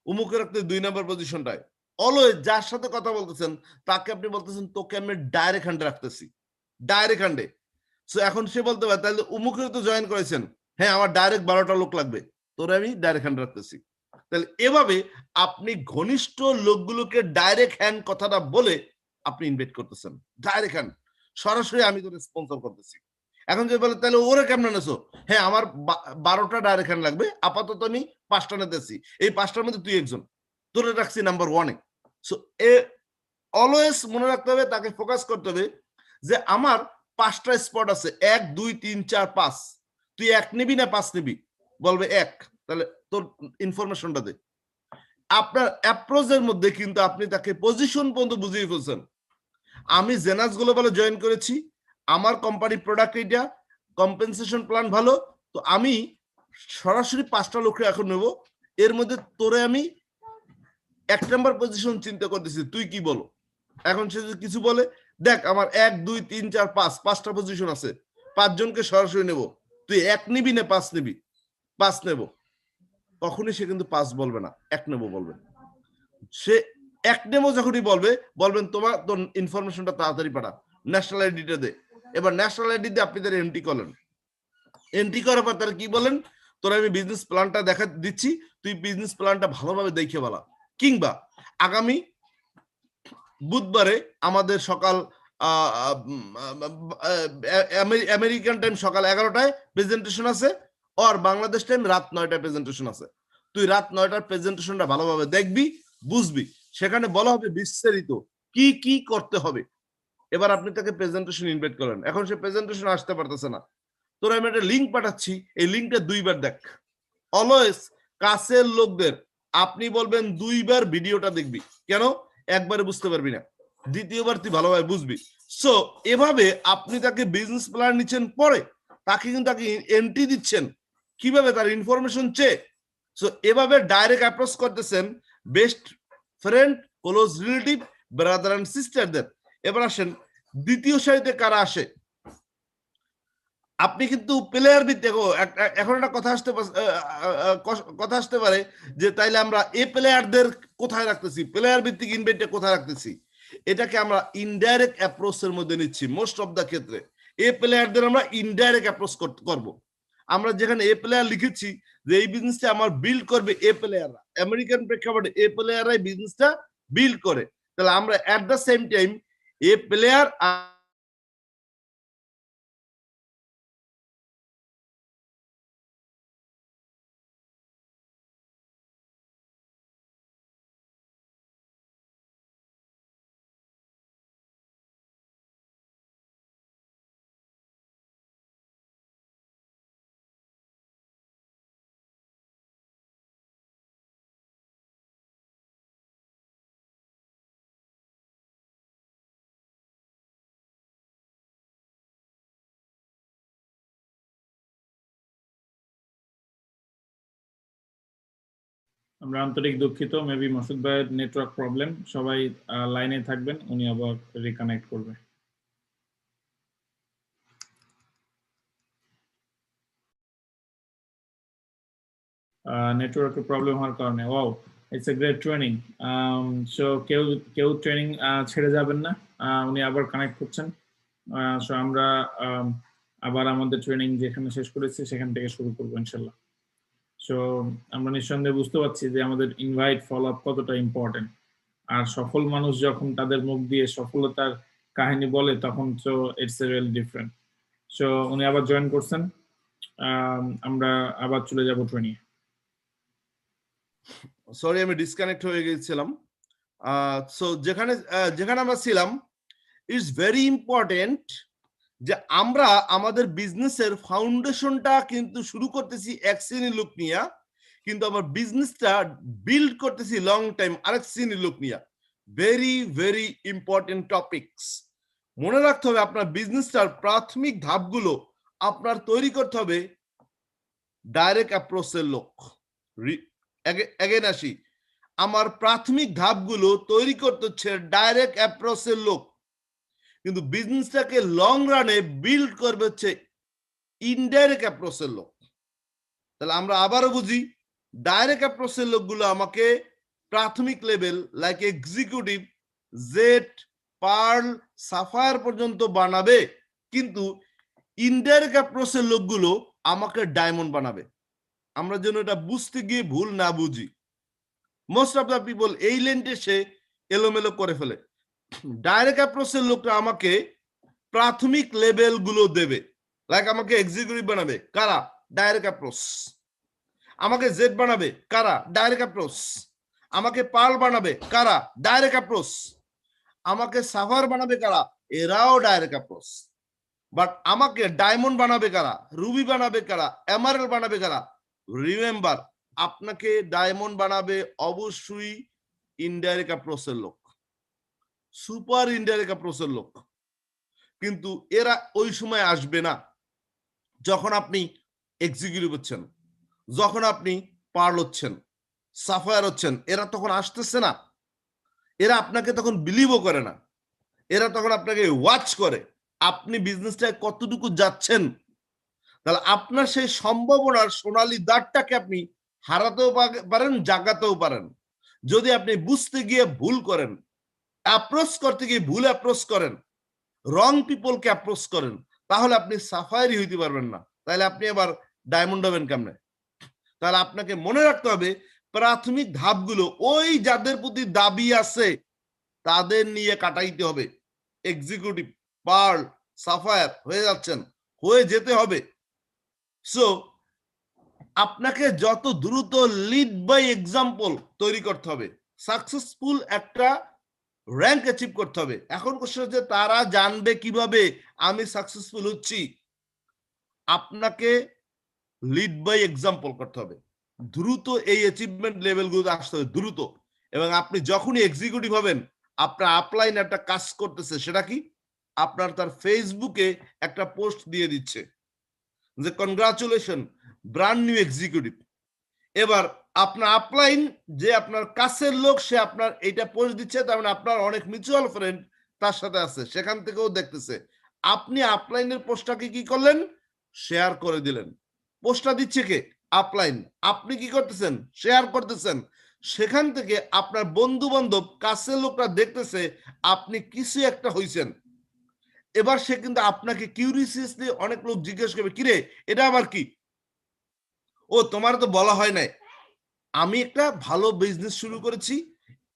উমুকে রাখতে 2 নম্বর পজিশনটায়। অলওয়েজ যার সাথে কথা বলতেছেন তাকে আপনি বলতেছেন তোকে আমি ডাইরেক্ট হ্যান্ডে রাখতেছি, ডাইরেক্ট হ্যান্ডে। সো এখন সে বলতে পারে তাহলে উমুকেও তো জয়েন করেছেন, হ্যাঁ আমার ডাইরেক্ট 12টা লোক লাগবে, তোরে আমি ডাইরেক্ট হ্যান্ড রাখতেছি। তাহলে এভাবে আপনি ঘনিষ্ঠ লোকগুলোকে ডাইরেক্ট হ্যান্ড কথাটা বলে আপনি ইনভাইট করতেছেন, ডাইরেক্ট হ্যান্ড, সরাসরি আমি তোকে স্পন্সর করতেছি। এখন যদি বলে তাহলে ওরে কেমন নেছো, হ্যাঁ আমার 12টা ডাইরেক্ট হ্যান্ড লাগবে, আপাতত আমি 5টা নিতেছি, এই 5টার মধ্যে তুই একজন, তোরে রাখছি নাম্বার 1-এ। সো এ অলওয়েজ মনে রাখতে হবে, তাকে ফোকাস করতে হবে যে আমার 5টা স্পট আছে, 1 2 3 4 5, তুই 1 নিবি না 5 নিবি, বলবে 1, তাহলে তোর ইনফরমেশনটা দে। আপনার অ্যাপ্রোচের মধ্যে কিন্তু আপনি তাকে পজিশন পর্যন্ত বুঝিয়ে ফেলছেন। আমি জেনাস গ্লোবালে জয়েন করেছি, আমার কোম্পানি প্রোডাক্ট এটা, কম্পেনসেশন প্ল্যান ভালো, তো আমি সরাসরি 5টা লোককে এখন নেব, এর মধ্যে তোরে আমি 1 নাম্বার পজিশন চিন্তা করতেছি, তুই কি বলো। এখন সে যদি কিছু বলে, দেখ আমার 1 2 3 4 5, 5টা পজিশন আছে, 5 জনকে সরাসরি নেব, তুই 1 নিবি না 5 নিবি, 5 নেব, কখনই সে কিন্তু 5 বলবে না, 1 নেব বলবে। সে 1 নেব যখনই বলবে, বলবেন তোমার তোর ইনফরমেশনটা তাড়াতাড়ি পাঠা, ন্যাশনাল আইডিটা দে। এবার ন্যাশনাল আইডি দিয়ে আপনি তার এন্ট্রি করলেন, এন্ট্রি করার পর তারা কি বলেন, তোর আমি বিজনেস প্ল্যানটা দেখা দিচ্ছি, তুই বিজনেস প্ল্যানটা ভালোভাবে দেখে বলা। কিংবা আগামী বুধবারে আমাদের সকাল আমেরিকান টাইম সকাল 11টায় প্রেজেন্টেশন আছে, আর বাংলাদেশ টাইম রাত 9টায় প্রেজেন্টেশন আছে, তুই রাত 9টার প্রেজেন্টেশনটা ভালোভাবে দেখবি, বুঝবি, সেখানে বলা হবে বিস্তারিত কি কি করতে হবে। এবার আপনি তাকে প্রেজেন্টেশন ইনভাইট করেন, এখন সে প্রেজেন্টেশন আসতে পারতেছে না, তোর আমি একটা লিঙ্ক পাঠাচ্ছি, এই লিঙ্কটা 2বার দেখ। অলওয়েজ কাছের লোকদের আপনি বলবেন 2বার ভিডিওটা দেখবি, কেন, একবারে বুঝতে পারবি না, দ্বিতীয়বার তুই ভালোভাবে বুঝবি। সো এভাবে আপনি তাকে বিজনেস প্ল্যান নিচ্ছেন, পরে তাকে কিন্তু তাকে এন্ট্রি দিচ্ছেন কিভাবে, তার ইনফরমেশন চেয়ে। সো এভাবে ডাইরেক্ট অ্যাপ্রোচ করতেছেন best friend, close relative, brother and সিস্টারদের। এবার আসেন দ্বিতীয় সারিতে কারা আসে। আপনি কিন্তু প্লেয়ার ভিত্তিক, এখন একটা কথা আসতে পারে যে তাইলে আমরা এই প্লেয়ারদের কোথায় রাখতেছি, প্লেয়ার ভিত্তিক ইনভাইটটা কোথায় রাখতেছি। এটাকে আমরা ইনডাইরেক্ট অ্যাপ্রোচের মধ্যে নিচ্ছি মোস্ট অফ দা ক্ষেত্রে। এই প্লেয়ারদের আমরা ইনডাইরেক্ট অ্যাপ্রোচ করব। আমরা যেখানে এ প্লেয়ার লিখেছি যে এই বিজনেসটা আমার বিল্ড করবে এ প্লেয়াররা, আমেরিকান প্রেক্ষাপটে এ প্লেয়াররাই বিজনেসটা বিল্ড করে, তাহলে আমরা at the same time a player আমরা আন্তরিক দুঃখিত, মেবি মাসুদ ভাইয়ের নেটওয়ার্ক প্রবলেম, সবাই লাইনে থাকবেন, উনি আবার রিকানেক্ট করবে। নেটওয়ার্কের প্রবলেম হওয়ার কারণে। Wow, it's a great training. So কেউ ট্রেনিং ছেড়ে যাবেন না, উনি আবার কানেক্ট করছেন। সো আমরা আবার আমাদের ট্রেনিং যেখানে শেষ করেছি সেখান থেকে শুরু করবো ইনশাল্লাহ। সো আমরা নিঃসন্দেহে বুঝতে পারছি যে আমাদের ইনভাইট ফলো আপ কতটা ইম্পর্টেন্ট, আর সফল মানুষ যখন তাদের মুখ দিয়ে সফলতার কাহিনী বলে তখন তো it's a really different. So উনি আবার জয়েন করছেন, আমরা আবার চলে যাব ট্রেনিং। সরি আমি ডিসকানেক্ট হয়ে গেছিলাম। সো যেখানে আমরা ছিলাম, ইটস ভেরি ইম্পর্টেন্ট যে আমরা আমাদের বিজনেসের ফাউন্ডেশনটা কিন্তু শুরু করতেছি এক শ্রেণীর লোক নিয়ে, কিন্তু আমার বিজনেসটা বিল্ড করতেছি লং টাইম আরেক শ্রেণীর লোক নিয়ে। ভেরি ভেরি ইম্পর্টেন্ট টপিকস মনে রাখতে হবে। আপনার বিজনেসটার প্রাথমিক ধাপগুলো আপনার তৈরি করতে হবে ডাইরেক্ট অ্যাপ্রোচের লোক। এগেন আসি, আমার প্রাথমিক ধাপগুলো তৈরি করতে হচ্ছে ডাইরেক্ট অ্যাপ্রোচের লোক। কিন্তু বিজনেসটাকে লং রানে বিল্ড করবে হচ্ছে ইনডাইরেক্ট অ্যাপ্রোচের লোক। তাহলে আমরা আবারও বুঝি, ডাইরেক্ট অ্যাপ্রোচের লোকগুলো আমাকে প্রাথমিক level like executive, jade, pearl, sapphire পর্যন্ত বানাবে, কিন্তু ইনডাইরেক্ট অ্যাপ্রোচের লোকগুলো আমাকে ডায়মন্ড বানাবে। আমরা যেন এটা বুঝতে গিয়ে ভুল না বুঝি। মোস্ট অফ দ্য পিপল এই লেনটে সে এলোমেলো করে ফেলে। ডাইরেক্ট অ্যাপ্রোচের লোকটা আমাকে প্রাথমিক লেভেল গুলো দেবে, লাইক আমাকে এক্সিকিউটিভ বানাবে কারা? Direct approach. আমাকে জেড বানাবে কারা? Direct approach. আমাকে পার্ল বানাবে কারা? Direct approach. আমাকে সাফার বানাবে কারা? এরাও ডাইরেক্ট অ্যাপ্রোচ। বাট আমাকে ডায়মন্ড বানাবে কারা? রুবি বানাবে কারা? এমারেল বানাবে কারা? রিমেম্বার, আপনাকে ডায়মন্ড বানাবে অবশ্যই ইনডাইরেক্ট অ্যাপ্রোচের লোক, সুপার ইনডাইরেক্ট অ্যাপ্রোচের লোক। কিন্তু এরা ওই সময় আসবে না যখন আপনি এক্সিকিউটিভ হচ্ছেন, যখন আপনি পার্ল হচ্ছেন, সাফায়ার হচ্ছেন। এরা তখন আসতেছে না, এরা আপনাকে তখন বিলিভও করে না, এরা তখন আপনাকে ওয়াচ করে আপনি বিজনেসটায় কতটুকু যাচ্ছেন। তাহলে আপনার সেই সম্ভাবনার সোনালী দাঁড়টাকে আপনি হারাতেও পারেন, জাগাতেও পারেন। যদি আপনি বুঝতে গিয়ে ভুল করেন, অ্যাপ্রোচ করতে গিয়ে ভুল অ্যাপ্রোচ করেন, রং পিপলকে অ্যাপ্রোচ করেন, তাহলে আপনি সাফায়ারই হইতে পারবেন না। তাহলে আপনি আবার ডায়মন্ড হবেন কেমনে? তাহলে আপনাকে মনে রাখতে হবে প্রাথমিক ধাপগুলো ওই যাদের প্রতি দাবি আছে তাদের নিয়ে কাটাইতে হবে। এক্সিকিউটিভ, পার্ল, সাফায়ার হয়ে যাচ্ছেন, হয়ে যেতে হবে। সো আপনাকে যত দ্রুত লিড বাই এক্সাম্পল তৈরি করতে হবে, সাকসেসফুল একটা র্যাঙ্ক অ্যাচিভ করতে হবে। এখন কোশ্চেন হচ্ছে তারা জানবে কিভাবে আমি সাকসেসফুল হচ্ছি? আপনাকে লিড বাই এক্সাম্পল করতে হবে, দ্রুত এই অ্যাচিভমেন্ট লেভেলগুলো আসতে হবে দ্রুত। এবং আপনি যখনই এক্সিকিউটিভ হবেন, আপনার আপলাইন একটা কাজ করতেছে, সেটা কি? আপনার তার ফেসবুকে একটা পোস্ট দিয়ে দিচ্ছে যে কনগ্রাচুলেশন, ব্র্যান্ড নিউ এক্সিকিউটিভ। এবার আপনার আপলাইন যে আপনার কাছের লোক, সে আপনার এইটা পোস্ট দিচ্ছে, তার মানে আপনার অনেক মিউচুয়াল ফ্রেন্ড তার সাথে আছে, সেখান থেকেও দেখতেছে। আপনি আপলাইনের পোস্টটাকে কি করলেন? শেয়ার করে দিলেন। পোস্টটা দিচ্ছে কে? আপলাইন। আপনি কি করতেছেন? শেয়ার করতেছেন। সেখান থেকে আপনার বন্ধু বান্ধব কাছের লোকরা দেখতেছে আপনি কিছু একটা হইছেন। এবার সে কিন্তু আপনাকে কিউরিয়াসলি, অনেক লোক জিজ্ঞেস করবে, কিরে এটা আবার কি? ও তোমার তো বলা হয় নাই, আমি একটা ভালো বিজনেস শুরু করেছি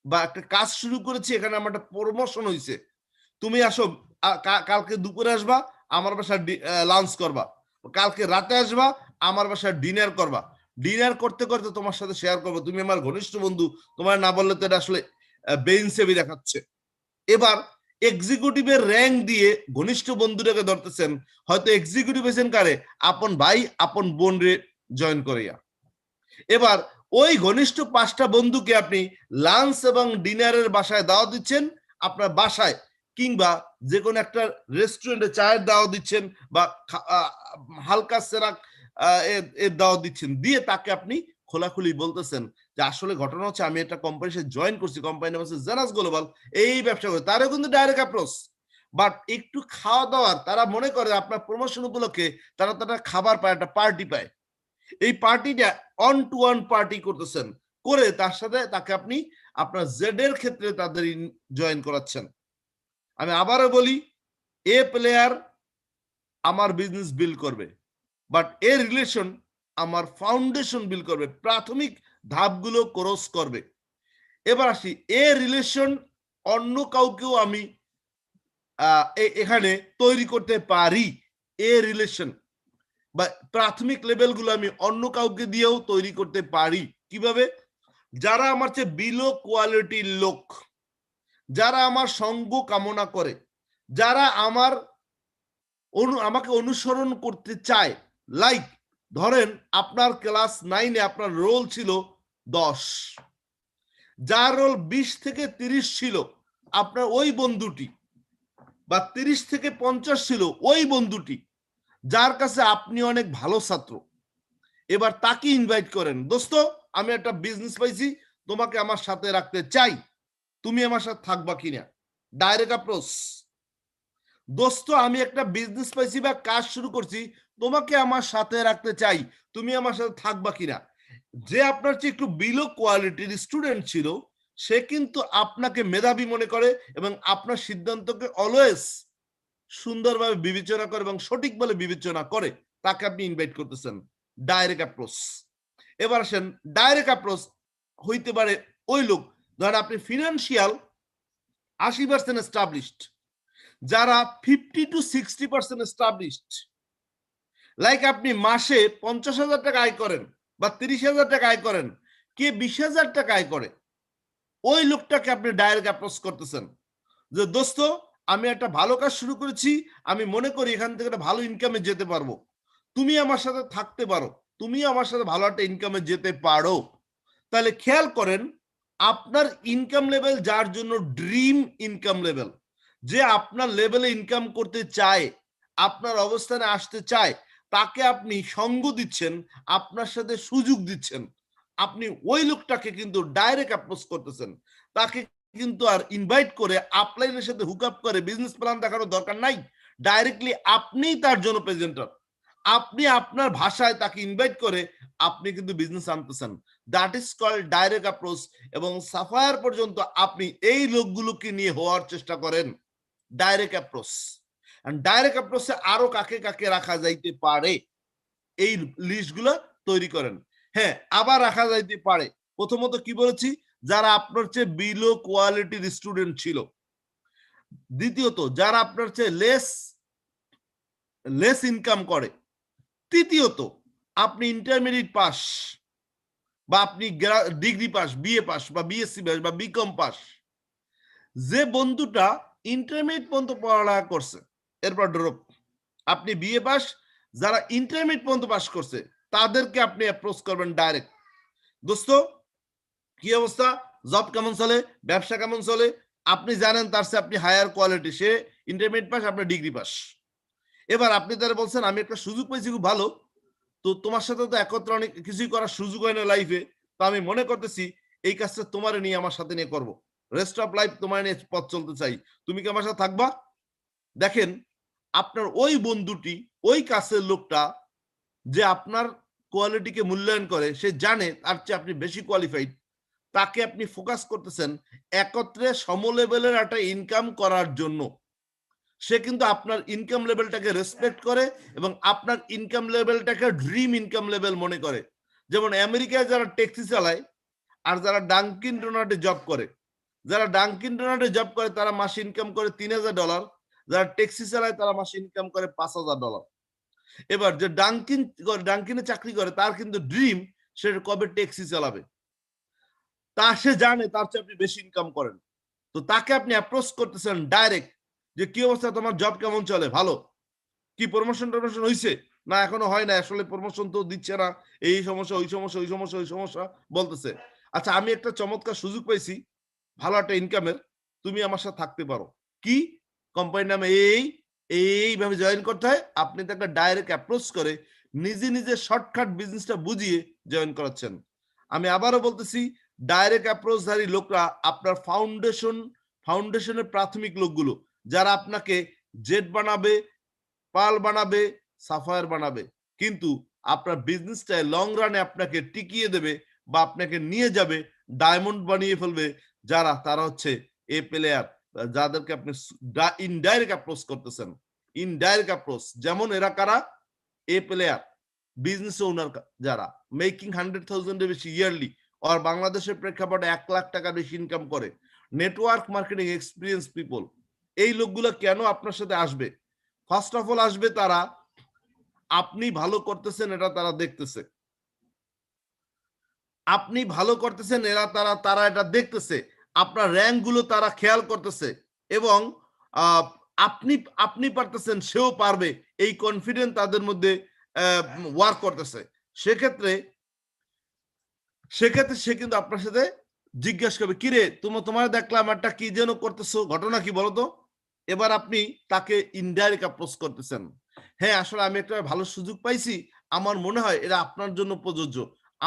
বা একটা কাজ শুরু করেছি, এখানে আমার একটা প্রমোশন হয়েছে, তুমি আসো, কালকে দুপুরে আসবা, আমার বাসায় লাঞ্চ করবা, কালকে রাতে আসবা, আমার বাসায় ডিনার করবা, ডিনার করতে করতে তোমার সাথে শেয়ার করবো, তুমি আমার ঘনিষ্ঠ বন্ধু, তোমার না বললে তো এটা আসলে বেইনসেবি দেখাচ্ছে। এবার এক্সিকিউটিভের র্যাঙ্ক দিয়ে ঘনিষ্ঠ বন্ধুটাকে ধরতেছেন, হয়তো এক্সিকিউটিভ হয়েছেন কারে? আপন ভাই, আপন বোন রে জয়েন করিয়া। এবার ওই ঘনিষ্ঠ 5টা বন্ধুকে আপনি লাঞ্চ এবং ডিনারের বাসায় দাওয়াত দিচ্ছেন, আপনার বাসায় কিংবা যে কোনো একটা রেস্টুরেন্টে চায়ের দাওয়াত দিচ্ছেন বা হালকা সেরাক এর দাওয়াত দিচ্ছেন, দিয়ে তাকে আপনি খোলাখুলি বলতেছেন যে আসলে ঘটনা হচ্ছে আমি একটা কোম্পানির সাথে জয়েন করছি, কোম্পানি নাম হচ্ছে জেনাস গ্লোবাল, এই ব্যবসা করে। তারও কিন্তু ডাইরেক্ট অ্যাপ্রোচ। বাট একটু খাওয়া দাওয়ার, তারা মনে করে আপনার প্রমোশন উপলক্ষে তারা তারা খাবার পায়, একটা পার্টি পায়, এই পার্টিটা অন টু ওয়ান পার্টি করতেছেন, করে তার সাথে তাকে আপনি আপনার জেড এর ক্ষেত্রে তাদের জয়েন করাচ্ছেন। আমি আবারও বলি, এ প্লেয়ার আমার বিজনেস বিল্ড করবে, বাট এ রিলেশন আমার ফাউন্ডেশন বিল্ড করবে, প্রাথমিক ধাপগুলো ক্রস করবে। এবার আসি, এ রিলেশন অন্য কাউকেও আমি এখানে তৈরি করতে পারি। এ রিলেশন বা প্রাথমিক লেভেলগুলো আমি অন্য কাউকে দিয়েও তৈরি করতে পারি। কিভাবে? যারা আমার চেয়ে বিলো কোয়ালিটির লোক, যারা আমার সঙ্গ কামনা করে, যারা আমাকে অনুসরণ করতে চায়। লাইক ধরেন আপনার ক্লাস 9-এ আপনার রোল ছিল 10, যার রোল 20 থেকে 30 ছিল, আপনার ওই বন্ধুটি, বা 30 থেকে 50 ছিল ওই বন্ধুটি, যার কাছে আপনি অনেক ভালো ছাত্র। এবার তাকে ইনভাইট করেন, দোস্ত আমি একটা বিজনেস পাইছি, তোমাকে আমার সাথে রাখতে চাই, তুমি আমার সাথে থাকবা কিনা? Direct approach. দোস্ত আমি একটা বিজনেস পাইছি বা কাজ শুরু করছি, তোমাকে আমার সাথে রাখতে চাই, তুমি আমার সাথে থাকবা কিনা। যে আপনার চেয়ে একটু বিলো কোয়ালিটির স্টুডেন্ট ছিল, সে কিন্তু আপনাকে মেধাবী মনে করে এবং আপনার সিদ্ধান্তকে অলওয়েজ সুন্দরভাবে বিবেচনা করে এবং সঠিকভাবে বিবেচনা করে, তাকে আপনি ইনভাইট করতেছেন। Direct approach. এবার আসেন, ডাইরেক্ট অ্যাপ্রোচ হইতে পারে ওই লোক, ধরেন আপনি ফিনান্সিয়াল 80% এস্টাবলিশড, যারা 50 to 60% এস্টাবলিশড, লাইক আপনি মাসে 50,000 টাকা আয় করেন বা 30,000 টাকা আয় করেন, কে 20,000 টাকা আয় করে, ওই লোকটাকে আপনি ডাইরেক্ট অ্যাপ্রোচ করতেছেন যে দোস্ত আমি একটা ভালো কাজ শুরু করেছি, আমি মনে করি এখান থেকে একটা ভালো ইনকামে যেতে পারবো, তুমি আমার সাথে থাকতে পারো, তুমি আমার সাথে ভালো একটা ইনকামে যেতে পারো। তাহলে খেয়াল করেন, আপনার ইনকাম লেভেল যার জন্য ড্রিম ইনকাম লেভেল, যে আপনার লেভেলে ইনকাম করতে চায়, আপনার অবস্থানে আসতে চায়, তাকে আপনি সঙ্গ দিচ্ছেন, আপনার সাথে সুযোগ দিচ্ছেন, আপনি ওই লোকটাকে কিন্তু ডাইরেক্ট অ্যাপ্রোচ করতেছেন। তাকে কিন্তু আর ইনভাইট করে আপলাইনের সাথে হুক আপ করে বিজনেস প্ল্যান দেখানোর দরকার নাই। ডাইরেক্টলি আপনিই তার জন্য প্রেজেন্টার, আপনি আপনার ভাষায় তাকে ইনভাইট করে আপনি কিন্তু বিজনেস আনতেছেন। That is called direct approach. এবং সাফায়ার পর্যন্ত আপনি এই লোকগুলোকে নিয়ে হওয়ার চেষ্টা করেন ডাইরেক্ট অ্যাপ্রোচ। ডাইরেক্ট অ্যাপ্রোচে আরো কাকে কাকে রাখা যাইতে পারে, এই লিস্টগুলো তৈরি করেন। হ্যাঁ, আবার রাখা যাইতে পারে, প্রথমত কি বলেছি, যারা আপনার চেয়ে বিলো কোয়ালিটির স্টুডেন্ট ছিল। দ্বিতীয়ত, যারা আপনার চেয়ে লেস ইনকাম করে। তৃতীয়ত, আপনি ইন্টারমিডিয়েট পাস বা আপনি ডিগ্রি পাস, বিএ পাস বা বিএসসি পাস বা বিকম পাস। যে বন্ধুটা ইন্টারমিডিয়েট পর্যন্ত পড়ালেখা করছে, এরপর ড্রপ, আপনি বিএ পাস, যারা ইন্টারমিডিয়েট পর্যন্ত পাস করছে তাদেরকে আপনি অ্যাপ্রোচ করবেন ডাইরেক্ট। দোস্ত কি অবস্থা, জব কেমন চলে, ব্যবসা কেমন চলে, আপনি জানেন তার চেয়ে আপনি হায়ার কোয়ালিটি, সে ইন্টারমিডিয়েট পাস, আপনার ডিগ্রি পাস। এবার আপনি তারা বলছেন আমি একটা সুযোগ পেয়েছি খুব ভালো, তো তোমার সাথে তো একত্রে অনেক কিছুই করার সুযোগ হয় না লাইফে, তো আমি মনে করতেছি এই কাজটা তোমার নিয়ে আমার সাথে নিয়ে করব, রেস্ট অফ লাইফ তোমার নিয়ে পথ চলতে চাই, তুমি কি আমার সাথে থাকবা। দেখেন, আপনার ওই বন্ধুটি, ওই কাছের লোকটা, যে আপনার কোয়ালিটিকে মূল্যায়ন করে, সে জানে তার চেয়ে আপনি বেশি কোয়ালিফাইড, তাকে আপনি ফোকাস করতেছেন একত্রে সম লেভেলের একটা ইনকাম করার জন্য। সে কিন্তু আপনার ইনকাম লেভেলটাকে রেসপেক্ট করে এবং আপনার ইনকাম লেভেলটাকে ড্রিম ইনকাম লেভেল মনে করে। যেমন আমেরিকায় যারা ট্যাক্সি চালায় আর যারা ডাঙ্কিন ডোনাটে জব করে, যারা ডাঙ্কিন ডোনাটে জব করে তারা মাসে ইনকাম করে $3,000, যারা ট্যাক্সি চালায় তারা মাসে ইনকাম করে $5,000। এবার যে ডাঙ্কিনে চাকরি করে তার কিন্তু ড্রিম সে কবে ট্যাক্সি চালাবে, তা সে জানে তার চেয়ে আপনি বেশি ইনকাম করেন, তো তাকে আপনি অ্যাপ্রোচ করতেছেন ডাইরেক্ট যে কি অবস্থা, তোমার জব কেমন চলে, ভালো, কি প্রমোশন টমোশন হয়েছে, না এখনো হয় না, আসলে প্রমোশন তো দিচ্ছে না, এই সমস্যা ওই সমস্যা ওই সমস্যা ওই সমস্যা বলতেছে। আচ্ছা, আমি একটা চমৎকার সুযোগ পাইছি ভালো একটা ইনকামের, তুমি আমার সাথে থাকতে পারো, কি কোম্পানির নামে এইভাবে জয়েন করতে হয়, আপনি তাকে ডাইরেক্ট অ্যাপ্রোচ করে নিজে নিজে শর্টকাট বিজনেসটা বুঝিয়ে জয়েন করাচ্ছেন। আমি আবারও বলতেছি, ডাইরেক্ট অ্যাপ্রোচধারী লোকরা আপনার ফাউন্ডেশনের প্রাথমিক লোকগুলো, যারা আপনাকে জেট বানাবে, পাল বানাবে, সাফায়ার বানাবে, কিন্তু আপনার বিজনেসটায় লং রানে আপনাকে টিকিয়ে দেবে বা আপনাকে নিয়ে যাবে, ডায়মন্ড বানিয়ে ফেলবে, যারা তারা হচ্ছে এ প্লেয়ার, যাদেরকে আপনি ইনডাইরেক্ট অ্যাপ্রোচ করতেছেন। ইনডাইরেক্ট অ্যাপ্রোচ যেমন এরা কারা, এ প্লেয়ার, বিজনেস ওনার, যারা মেকিং 100,000 এর বেশি ইয়ারলি, আর বাংলাদেশের প্রেক্ষাপটে 1 লাখ টাকা বেশি ইনকাম করে, নেটওয়ার্ক মার্কেটিং এক্সপিরিয়েন্স পিপল। এই লোকগুলো কেন আপনার সাথে আসবে? ফার্স্ট অফ অল আসবে তারা, আপনি ভালো করতেছেন এটা তারা দেখতেছে, আপনি ভালো করতেছেন তারা এটা দেখতেছে, আপনার র্যাঙ্ক গুলো তারা খেয়াল করতেছে, এবং আপনি আপনি পারতেছেন, সেও পারবে, এই কনফিডেন্স তাদের মধ্যে ওয়ার্ক করতেছে। সেক্ষেত্রে সেক্ষেত্রে সে কিন্তু আপনার সাথে জিজ্ঞাসা করবে, কিরে তোমার দেখলাম একটা কি যেন করতেছো, ঘটনা কি বলতো। এবার আপনি তাকে ইনডাইরেক্ট অ্যাপ্রোচ করতেছেন, হ্যাঁ আসলে আমি একটা ভালো সুযোগ পাইছি, আমার মনে হয় এটা আপনার জন্য প্রযোজ্য,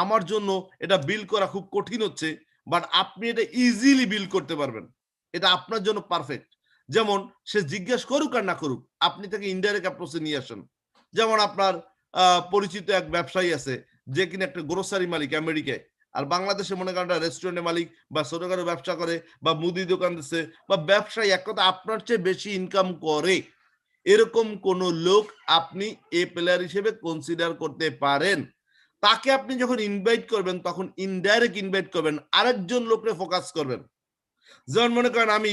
আমার জন্য এটা বিল করা খুব কঠিন হচ্ছে, বাট আপনি এটা ইজিলি বিল করতে পারবেন, এটা আপনার জন্য পারফেক্ট। যেমন সে জিজ্ঞেস করুক আর না করুক, আপনি তাকে ইনডাইরেক্ট অ্যাপ্রোচে নিয়ে আসেন। যেমন আপনার পরিচিত এক ব্যবসায়ী আছে যে কিনা একটা গ্রোসারি মালিক আমেরিকায়, আর বাংলাদেশে মনে করেন রেস্টুরেন্টের মালিক বা ছোটখাটো ব্যবসা করে বা মুদি দোকান দিচ্ছে বা ব্যবসায়ী, এক কথা আপনার চেয়ে বেশি ইনকাম করে, এরকম কোন লোক আপনি এ প্লেয়ার হিসেবে কনসিডার করতে পারেন। তাকে আপনি যখন ইনভাইট করবেন তখন ইনডাইরেক্ট ইনভাইট করবেন, আরেকজন লোককে ফোকাস করবেন। যেমন মনে করেন আমি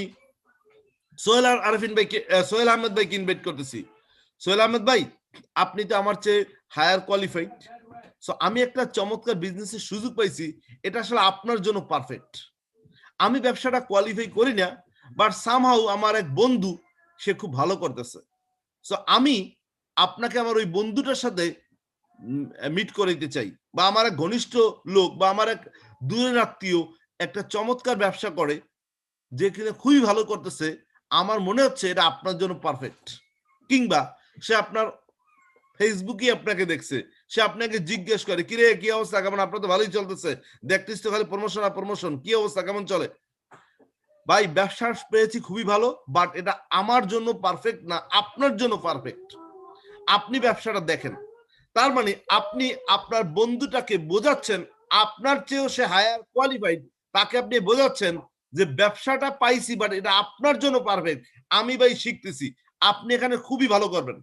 সোহেল আরফিন ভাইকে, সোহেল আহমেদ ভাইকে ইনভাইট করতেছি। সোহেল আহমেদ ভাই, আপনি তো আমার চেয়ে হায়ার কোয়ালিফাইড, সো আমি একটা চমৎকার বিজনেসের সুযোগ পাইছি, এটা আসলে আপনার জন্য পারফেক্ট। আমি ব্যবসাটা কোয়ালিফাই করি না, বাট সামহাউ আমার এক বন্ধু সে খুব ভালো করতেছে, সো আমি আপনাকে আমার ওই বন্ধুটার সাথে মিট করে দিতে চাই, বা আমার এক ঘনিষ্ঠ লোক বা আমার এক দূরের আত্মীয় একটা চমৎকার ব্যবসা করে যে কিনা খুবই ভালো করতেছে, আমার মনে হচ্ছে এটা আপনার জন্য পারফেক্ট। কিংবা সে আপনার ফেসবুকে আপনাকে দেখছে, সে আপনাকে জিজ্ঞেস করে, কিরে কি অবস্থা, কেমন, আপনার তো ভালোই চলতেছে, দেখতিস তো খালি প্রমোশন আর প্রমোশন, কি অবস্থা, কেমন চলে? ভাই ব্যবসা পেয়েছি খুবই ভালো, বাট এটা আমার জন্য পারফেক্ট না, আপনার জন্য পারফেক্ট। আপনি ব্যবসাটা দেখেন। তার মানে আপনি আপনার বন্ধুটাকে বোঝাচ্ছেন আপনার চেয়েও সে হায়ার কোয়ালিফাইড, তাকে আপনি বোঝাচ্ছেন যে ব্যবসাটা পাইছি বাট এটা আপনার জন্য পারফেক্ট, আমি ভাই শিখতেছি, আপনি এখানে খুবই ভালো করবেন।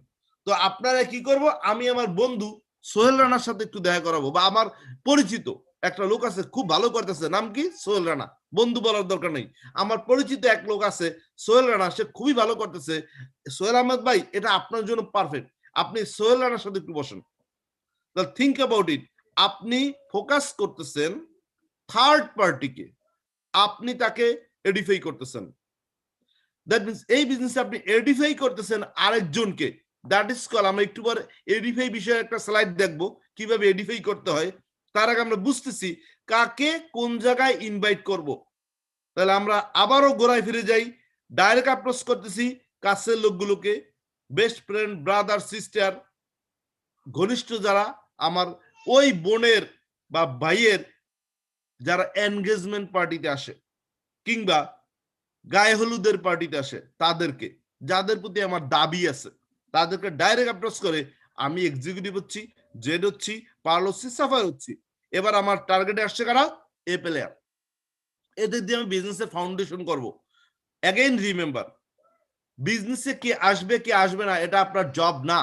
তো আপনারা কি করব, আমি আমার বন্ধু সোহেল রানার সাথে একটু দেখা করাবো, বা আমার পরিচিত একটা লোক আছে খুব ভালো করতেছে, নাম কি, সোহেল রানা, বন্ধু বলার দরকার নেই, আমার পরিচিত এক লোক আছে সোহেল রানা, সে খুবই ভালো করতেছে, সোহেল আহমেদ ভাই এটা আপনার জন্য পারফেক্ট, আপনি সোহেল রানার সাথে একটু বসেন। থিঙ্ক অ্যাবাউট ইট, আপনি ফোকাস করতেছেন থার্ড পার্টিকে, আপনি তাকে এডিফাই করতেছেন। দ্যাট মিন্স এই বিজনেসে আপনি এডিফাই করতেছেন আরেকজনকে, দ্যাট ইজ কল, আমরা একটু পরে এডিফাই বিষয়ে একটা স্লাইড দেখবো কিভাবে এডিফাই করতে হয়। তার আগে আমরা বুঝতেছি কাকে কোন জায়গায় ইনভাইট করব। তাহলে আমরা আবারও গোড়ায় ফিরে যাই, ডাইরেক্ট অ্যাপ্রোচ করতেছি কাছের লোকগুলোকে, বেস্ট ফ্রেন্ড, ব্রাদার, সিস্টার, ঘনিষ্ঠ যারা আমার ওই বোনের বা ভাইয়ের যারা এনগেজমেন্ট পার্টিতে আসে কিংবা গায়ে হলুদের পার্টিতে আসে, তাদেরকে, যাদের প্রতি আমার দাবি আছে, তাদেরকে ডাইরেক্ট অ্যাপ্রোচ করে আমি এক্সিকিউটিভ হচ্ছি, জেড হচ্ছি, পার্ল হচ্ছি, সাফার হচ্ছি। এবার আমার টার্গেটে আসছে কারা, এ প্লেয়ার, এদের দিয়ে আমি বিজনেসের ফাউন্ডেশন করব। অ্যাগেইন রিমেম্বার, বিজনেসে কে আসবে কে আসবে না এটা আপনার জব না,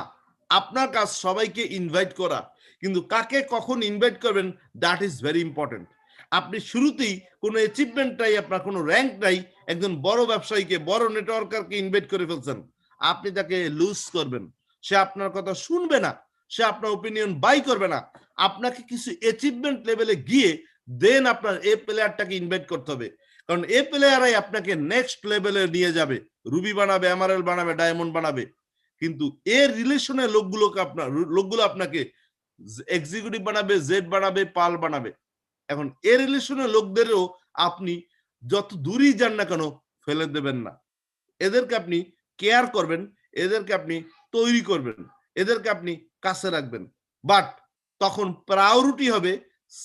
আপনার কাজ সবাইকে ইনভাইট করা, কিন্তু কাকে কখন ইনভাইট করবেন দ্যাট ইজ ভেরি ইম্পর্টেন্ট। আপনি শুরুতেই কোনো অ্যাচিভমেন্ট নাই, আপনার কোনো র্যাঙ্ক নাই, একজন বড় ব্যবসায়ীকে, বড় নেটওয়ার্কারকে ইনভাইট করে ফেলছেন, আপনি তাকে লুজ করবেন, সে আপনার কথা শুনবে না, সে আপনার ওপিনিয়ন বাই করবে না। আপনাকে কিছু অ্যাচিভমেন্ট লেভেলে গিয়ে দেন আপনার এই প্লেয়ারটাকে ইনভাইট করতে হবে, কারণ এই প্লেয়াররাই আপনাকে নেক্সট লেভেলে নিয়ে যাবে, রুবি বানাবে, এমারেল বানাবে, ডায়মন্ড বানাবে। কিন্তু এর রিলেশনের লোকগুলো আপনাকে এক্সিকিউটিভ বানাবে, জেড বানাবে, পাল বানাবে। এখন এর রিলেশনের লোকদেরও আপনি যত দূরই যান না কেন ফেলে দেবেন না, এদেরকে আপনি কেয়ার করবেন, এদেরকে আপনি তৈরি করবেন, এদেরকে আপনি কাছে রাখবেন। বাট তখন প্রায়োরিটি হবে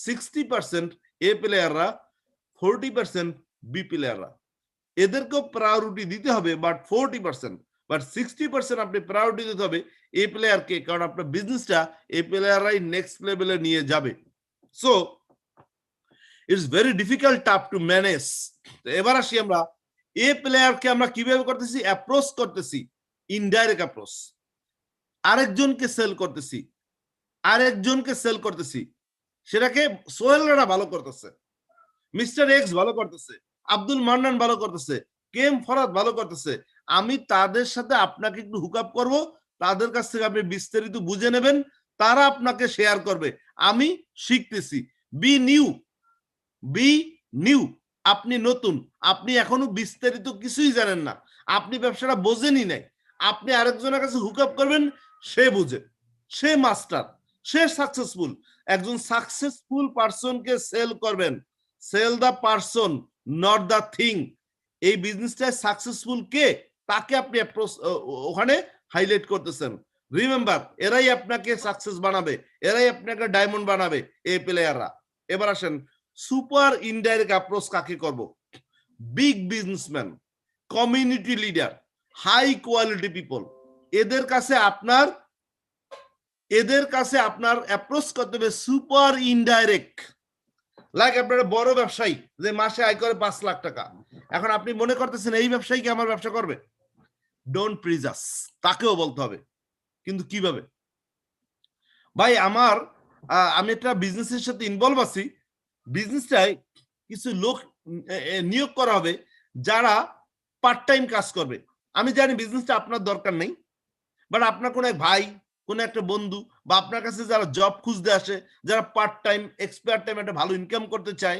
60% এ প্লেয়াররা, 40% বি প্লেয়াররা, এদেরকেও প্রায়োরিটি দিতে হবে, বাট 40%, বাট 60% আপনি প্রায়োরিটি দিতে হবে এ প্লেয়ারকে, কারণ আপনার বিজনেসটা এ প্লেয়াররাই নেক্সট লেভেলে নিয়ে যাবে। So it's very difficult, tough to manage. এবার আসি আমরা এ প্লেয়ারকে আমরা কিভাবে করতেছি, অ্যাপ্রোচ করতেছি, ইনডাইরেক্ট অ্যাপ্রোচ, আরেকজনকে সেল করতেছি, আরেকজনকে সেল করতেছি, সেটাকে সোহেল রানা ভালো করতেছে, মিস্টার এক্স ভালো করতেছে, আব্দুল মান্নান ভালো করতেছে, কেম ফরাদ ভালো করতেছে, আমি তাদের সাথে আপনাকে একটু হুক আপ করবো, তাদের কাছ থেকে আপনি বিস্তারিত বুঝে নেবেন, তারা আপনাকে শেয়ার করবে, আমি শিখতেছি। বি নিউ, বি নিউ, আপনি নতুন, আপনি এখনো বিস্তারিত কিছুই জানেন না, আপনি ব্যবসাটা বোঝেনই নাই, আপনি আরেকজনের কাছে হুক আপ করবেন, সে বুঝে, সে মাস্টার, সে সাকসেসফুল। একজন সাকসেসফুল পারসনকে সেল করবেন, sell the person, not the thing. এই বিজনেসটায় সাকসেসফুল কে, তাকে আপনি ওখানে হাইলাইট করতেছেন। রিমেম্বার, এরাই আপনাকে সাকসেস বানাবে, এরাই আপনাকে ডায়মন্ড বানাবে, এই প্লেয়াররা। এবার আসেন সুপার ইনডাইরেক্ট অ্যাপ্রোচ কাকে করব, big businessman, community leader, high quality people, এদের কাছে আপনার অ্যাপ্রোচ করতে হবে সুপার ইনডাইরেক্ট। লাইক আপনার বড় ব্যবসায়ী যে মাসে আয় করে 5 লাখ টাকা, এখন আপনি মনে করতেছেন এই ব্যবসায়ী কি আমার ব্যবসা করবে? ডোন্ট প্রিজাস, তাকেও বলতে হবে। কিন্তু কিভাবে ভাই? আমি একটা বিজনেসের সাথে ইনভলভ আছি, বিজনেসটায় কিছু লোক নিয়োগ করা হবে যারা পার্ট টাইম কাজ করবে। আমি জানি বিজনেসটা আপনার দরকার নেই, বাট আপনার কোনো এক ভাই, কোনো একটা বন্ধু বা আপনার কাছে যারা জব খুঁজতে আসে, যারা পার্ট টাইম এক্সপায়ার টাইম একটা ভালো ইনকাম করতে চায়,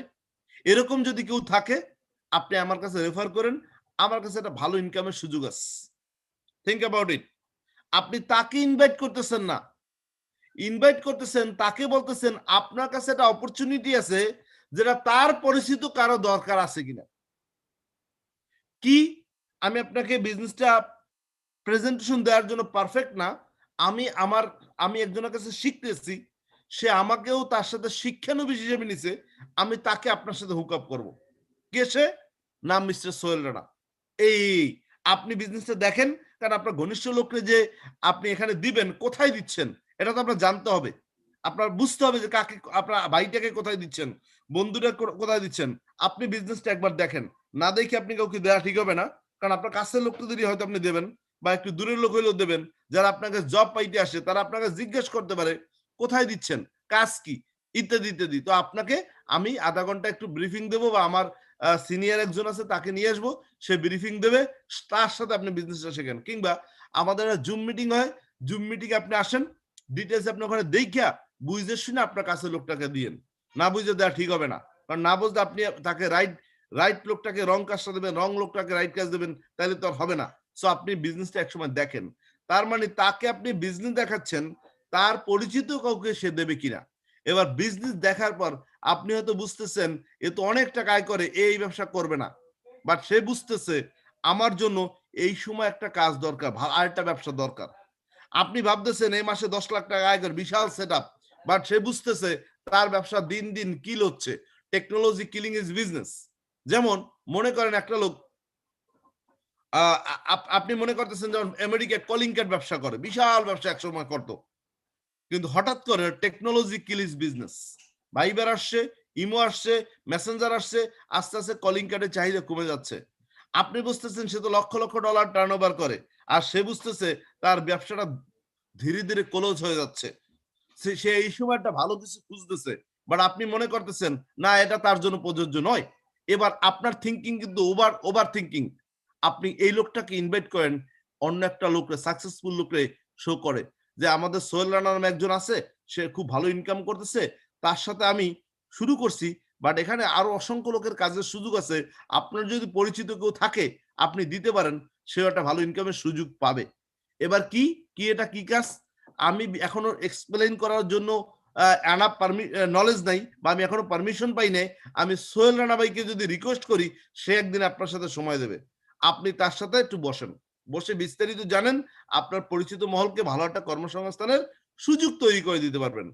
এরকম যদি কেউ থাকে আপনি আমার কাছে রেফার করেন, আমার কাছে একটা ভালো ইনকামের সুযোগ আছে। Think about it. আপনি তাকে ইনভাইট করতেছেন না, ইনভাইট করতেছেন তাকে, বলতেছেন আপনার কাছে একটা অপরচুনিটি আছে যেটা তার পরিচিত কারো দরকার আছে কিনা। কি আমি আপনাকে বিজনেসটা প্রেজেন্টেশন দেওয়ার জন্য পারফেক্ট না, আমি একজনের কাছে শিখতেছি, সে আমাকেও তার সাথে শিক্ষানবিশ হিসেবে নিছে, আমি তাকে আপনার সাথে হুক আপ করবো। কে সে? নাম মিস্টার সোহেল রানা। এই আপনি বিজনেসটা দেখেন, কারণ আপনার ঘনিষ্ঠ লোককে যে আপনি এখানে দিবেন, কোথায় দিচ্ছেন এটা তো আপনার জানতে হবে। আপনার বুঝতে হবে যে কাকে, আপনার ভাইটাকে কোথায় দিচ্ছেন, বন্ধুটা কোথায় দিচ্ছেন। আপনি বিজনেসটা একবার দেখেন, না দেখে আপনি কাউকে দেওয়া ঠিক হবে না। কারণ আপনার কাছের লোকদের হয়তো আপনি দেবেন, বা একটু দূরের লোক হইলেও দেবেন। যারা আপনাকে জব পাইতে আসে তারা আপনাকে জিজ্ঞেস করতে পারে কোথায় দিচ্ছেন, কাজ কি, ইত্যাদি ইত্যাদি। তো আপনাকে আমি আধা ঘন্টা একটু ব্রিফিং দেবো, বা আমার সিনিয়র একজন আছে তাকে নিয়ে আসবো, সে ব্রিফিং দেবে, তার সাথে আপনি বিজনেসটা শেখেন। কিংবা আমাদের জুম মিটিং হয়, জুম মিটিং আপনি আসেন, ডিটেলস আপনি ওখানে দেখিয়া বুঝে শুনে আপনার কাছে লোকটাকে দিয়েন। না বুঝে দেওয়া ঠিক হবে না, কারণ না বুঝলে আপনি তাকে রাইট লোকটাকে রং কাজটা দেবেন, রং লোকটাকে রাইট কাজ দেবেন, তাহলে তো আর হবে না। সো আপনি বিজনেসটা একসময় দেখেন, তার মানে তাকে আপনি বিজনেস দেখাচ্ছেন, তার পরিচিত কাউকে সে দেবে কিনা। এবার বিজনেস দেখার পর আপনি হয়তো বুঝতেছেন এ তো অনেক টাকা আয় করে, এই ব্যবসা করবে না, বাট সে বুঝতেছে আমার জন্য এই সময় একটা কাজ দরকার, আর একটা ব্যবসা দরকার। আপনি ভাবতেছেন এই মাসে 10 লাখ টাকা আয় করে, বিশাল সেট আপ, বাট সে বুঝতেছে তার ব্যবসা দিন দিন কিল হচ্ছে। Technology killing is business. যেমন মনে করেন একটা লোক, আপনি মনে করতেছেন যেমন আমেরিকা কলিং কার্ড ব্যবসা করে, বিশাল ব্যবসা একসময় করতো, কিন্তু হঠাৎ করে টেকনোলজি কিল ইজ বিজনেস। ভাইবার আসছে, ইমো আসছে, মেসেঞ্জার আসছে, আস্তে আস্তে কলিং কার্ডের চাহিদা কমে যাচ্ছে। আপনি বুঝতেছেন সে তো lakh lakh dollar turn over করে, আর সে বুঝতেছে তার ব্যবসাটা ধীরে ধীরে ক্লোজ হয়ে যাচ্ছে। সে এই সময় একটা ভালো কিছু খুঁজতেছে, বাট আপনি মনে করতেছেন না এটা তার জন্য প্রযোজ্য নয়। এবার আপনার থিঙ্কিং কিন্তু ওভার থিঙ্কিং। আপনি এই লোকটাকে ইনভাইট করেন, অন্য একটা লোকরে, সাকসেসফুল লোকরে শো করে যে আমাদের সোহেল রানা নামে একজন আছে, সে খুব ভালো ইনকাম করতেছে, তার সাথে আমি শুরু করছি, বাট এখানে আরো অসংখ্য লোকের কাজের সুযোগ আছে, আপনার যদি পরিচিত কেউ থাকে আপনি দিতে পারেন, সে একটা ভালো ইনকামের সুযোগ পাবে। এবার কি এটা কি কাজ আমি এখনো এক্সপ্লেইন করার জন্য এনাফ নলেজ নাই, বা আমি এখনো পারমিশন পাই নাই। আমি সোহেল রানা ভাইকে যদি রিকোয়েস্ট করি, সে একদিন আপনার সাথে সময় দেবে, আপনি তার সাথে একটু বসেন, বসে বিস্তারিত জানেন, আপনার পরিচিত মহলকে ভালো একটা কর্মসংস্থানের সুযোগ তৈরি করে দিতে পারবেন।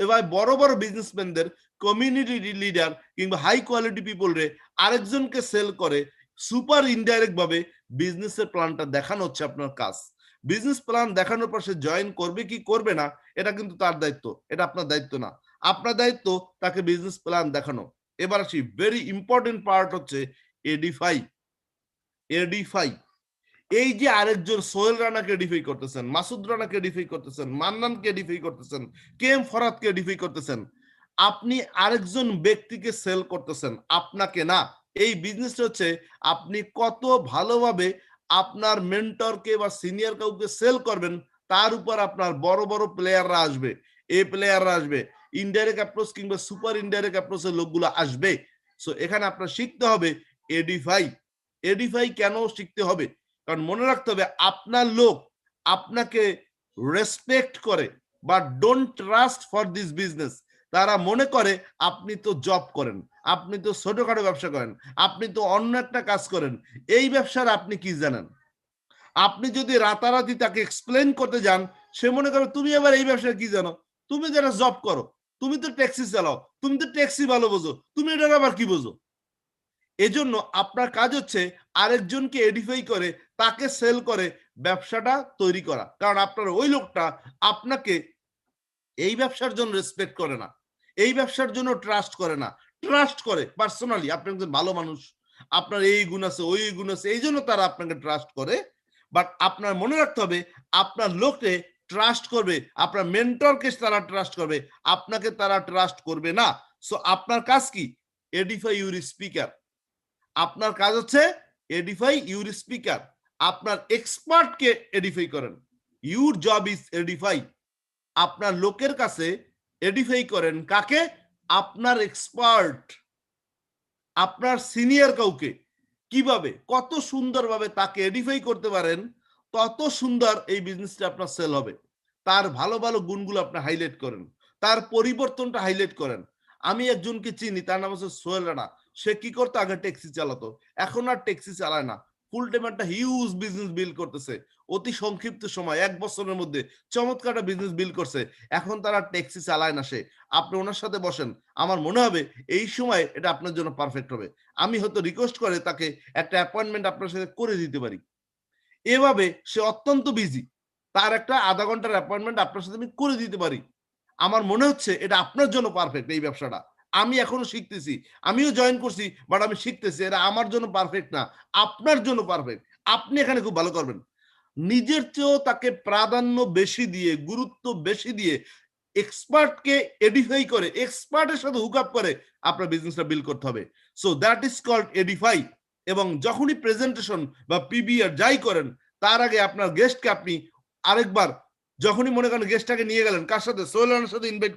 এবার বড় বড় বিজনেসম্যানদের, কমিউনিটি লিডার কিংবা হাই কোয়ালিটি পিপল রে আরেকজনকে সেল করে সুপার ইনডাইরেক্ট ভাবে বিজনেসের প্ল্যানটা দেখানো হচ্ছে আপনার কাজ। বিজনেস প্ল্যান দেখানোর পর সে জয়েন করবে কি করবে না এটা কিন্তু তার দায়িত্ব, এটা আপনার দায়িত্ব না। আপনার দায়িত্ব তাকে বিজনেস প্ল্যান দেখানো। এবার আসি, ভেরি ইম্পর্টেন্ট পার্ট হচ্ছে এডিফাই। এই যে আরেকজন সোহেল রানাকে এডিফাই করতেছেন, মাসুদ রানাকে এডিফাই করতেছেন, মান্নানকে এডিফাই করতেছেন, কে এম ফরাদকে এডিফাই করতেছেন, আপনি আরেকজন ব্যক্তিকে সেল করতেছেন, আপনাকে না। এই বিজনেসটা হচ্ছে আপনি কত ভালোভাবে আপনার মেন্টরকে বা সিনিয়র কাউকে সেল করবেন, তার উপর আপনার বড় বড় প্লেয়াররা আসবে, প্লেয়াররা আসবে, ইনডাইরেক্ট অ্যাপ্রোচ কিংবা সুপার ইনডাইরেক্ট অ্যাপ্রোচের লোকগুলো আসবে। সো এখানে আপনার শিখতে হবে এডিফাই কেন শিখতে হবে? কারণ মনে রাখতে হবে আপনার লোক আপনাকে রেসপেক্ট করে, but don't trust for this business. তারা মনে করে আপনি তো জব করেন, আপনি তো ছোটখাটো ব্যবসা করেন, আপনি তো অন্য একটা কাজ করেন, এই ব্যবসার আপনি কি জানেন। আপনি যদি রাতারাতি তাকে এক্সপ্লেন করতে যান, সে মনে করে তুমি আবার এই ব্যবসায় কি জানো, তুমি যারা জব করো, তুমি তো ট্যাক্সি চালাও, তুমি তো ট্যাক্সি ভালো বোঝো, তুমি এটার আবার কি বোঝো। এজন্য আপনার কাজ হচ্ছে আরেকজনকে এডিফাই করে তাকে সেল করে ব্যবসাটা তৈরি করা, কারণ আপনার ওই লোকটা আপনাকে এই ব্যবসার জন্য রেসপেক্ট করে না, এই ব্যবসার জন্য ট্রাস্ট করে না, ট্রাস্ট করে পার্সোনালি আপনি একজন ভালো মানুষ, আপনার এই গুণ আছে ওই গুণ আছে, এই জন্য তারা আপনাকে ট্রাস্ট করে। বাট আপনার মনে রাখতে হবে আপনার লোককে ট্রাস্ট করবে, আপনার মেন্টরকে তারা ট্রাস্ট করবে, আপনাকে তারা ট্রাস্ট করবে না। সো আপনার কাজ কি? এডিফাই ইউর স্পিকার। আপনার কাজ হচ্ছে এডিফাই ইউর স্পিকার, আপনার এক্সপার্টকে এডিফাই করেন। Your job is edify. আপনার লোকের কাছে এডিফাই করেন কাকে? আপনার এক্সপার্ট, আপনার সিনিয়র কাউকে। কিভাবে কত সুন্দরভাবে তাকে এডিফাই করতে পারেন, তত সুন্দর এই বিজনেসটা আপনার সেল হবে। তার ভালো ভালো গুণগুলো আপনি হাইলাইট করেন, তার পরিবর্তনটা হাইলাইট করেন। আমি একজনকে চিনি, তার নাম হচ্ছে সোহেল রানা। সে কি করতো? আগে ট্যাক্সি চালাতো, এখন আর ট্যাক্সি চালায় না, ফুল টাইম একটা হিউজ বিজনেস বিল্ড করতেছে। অতি সংক্ষিপ্ত সময় 1 বছরের মধ্যে চমৎকার একটা বিজনেস বিল্ড করছে। এখন তারা ট্যাক্সি চালায় না। সে, আপনি ওনার সাথে বসেন, আমার মনে হবে এই সময় এটা আপনার জন্য পারফেক্ট হবে। আমি হয়তো রিকোয়েস্ট করে তাকে একটা অ্যাপয়েন্টমেন্ট আপনার সাথে করে দিতে পারি। এভাবে সে অত্যন্ত বিজি, তার একটা আধা ঘন্টার অ্যাপয়েন্টমেন্ট আপনার সাথে আমি করে দিতে পারি। আমার মনে হচ্ছে এটা আপনার জন্য পারফেক্ট এই ব্যবসাটা। আমি এখনো শিখতেছি, আমিও জয়েন করছি, বাট আমি শিখতেছি। এটা আমার জন্য পারফেক্ট না, আপনার জন্য পারফেক্ট। আপনি এখানে খুব ভালো করবেন। নিজের চেয়েও তাকে প্রাধান্য বেশি দিয়ে, গুরুত্ব বেশি দিয়ে এক্সপার্টকে এডিফাই করে, এক্সপার্টের সাথে হুক আপ করে আপনার বিজনেসটা বিল্ড করতে হবে। So that is called edify. এবং যখনই প্রেজেন্টেশন বা পিবিআর যাই করেন, তার আগে আপনার গেস্টকে আপনি আরেকবার, যখনই মনে করেন গেস্টটাকে নিয়ে গেলেন কার সাথে? সোহেল রানার সাথে ইনভাইট,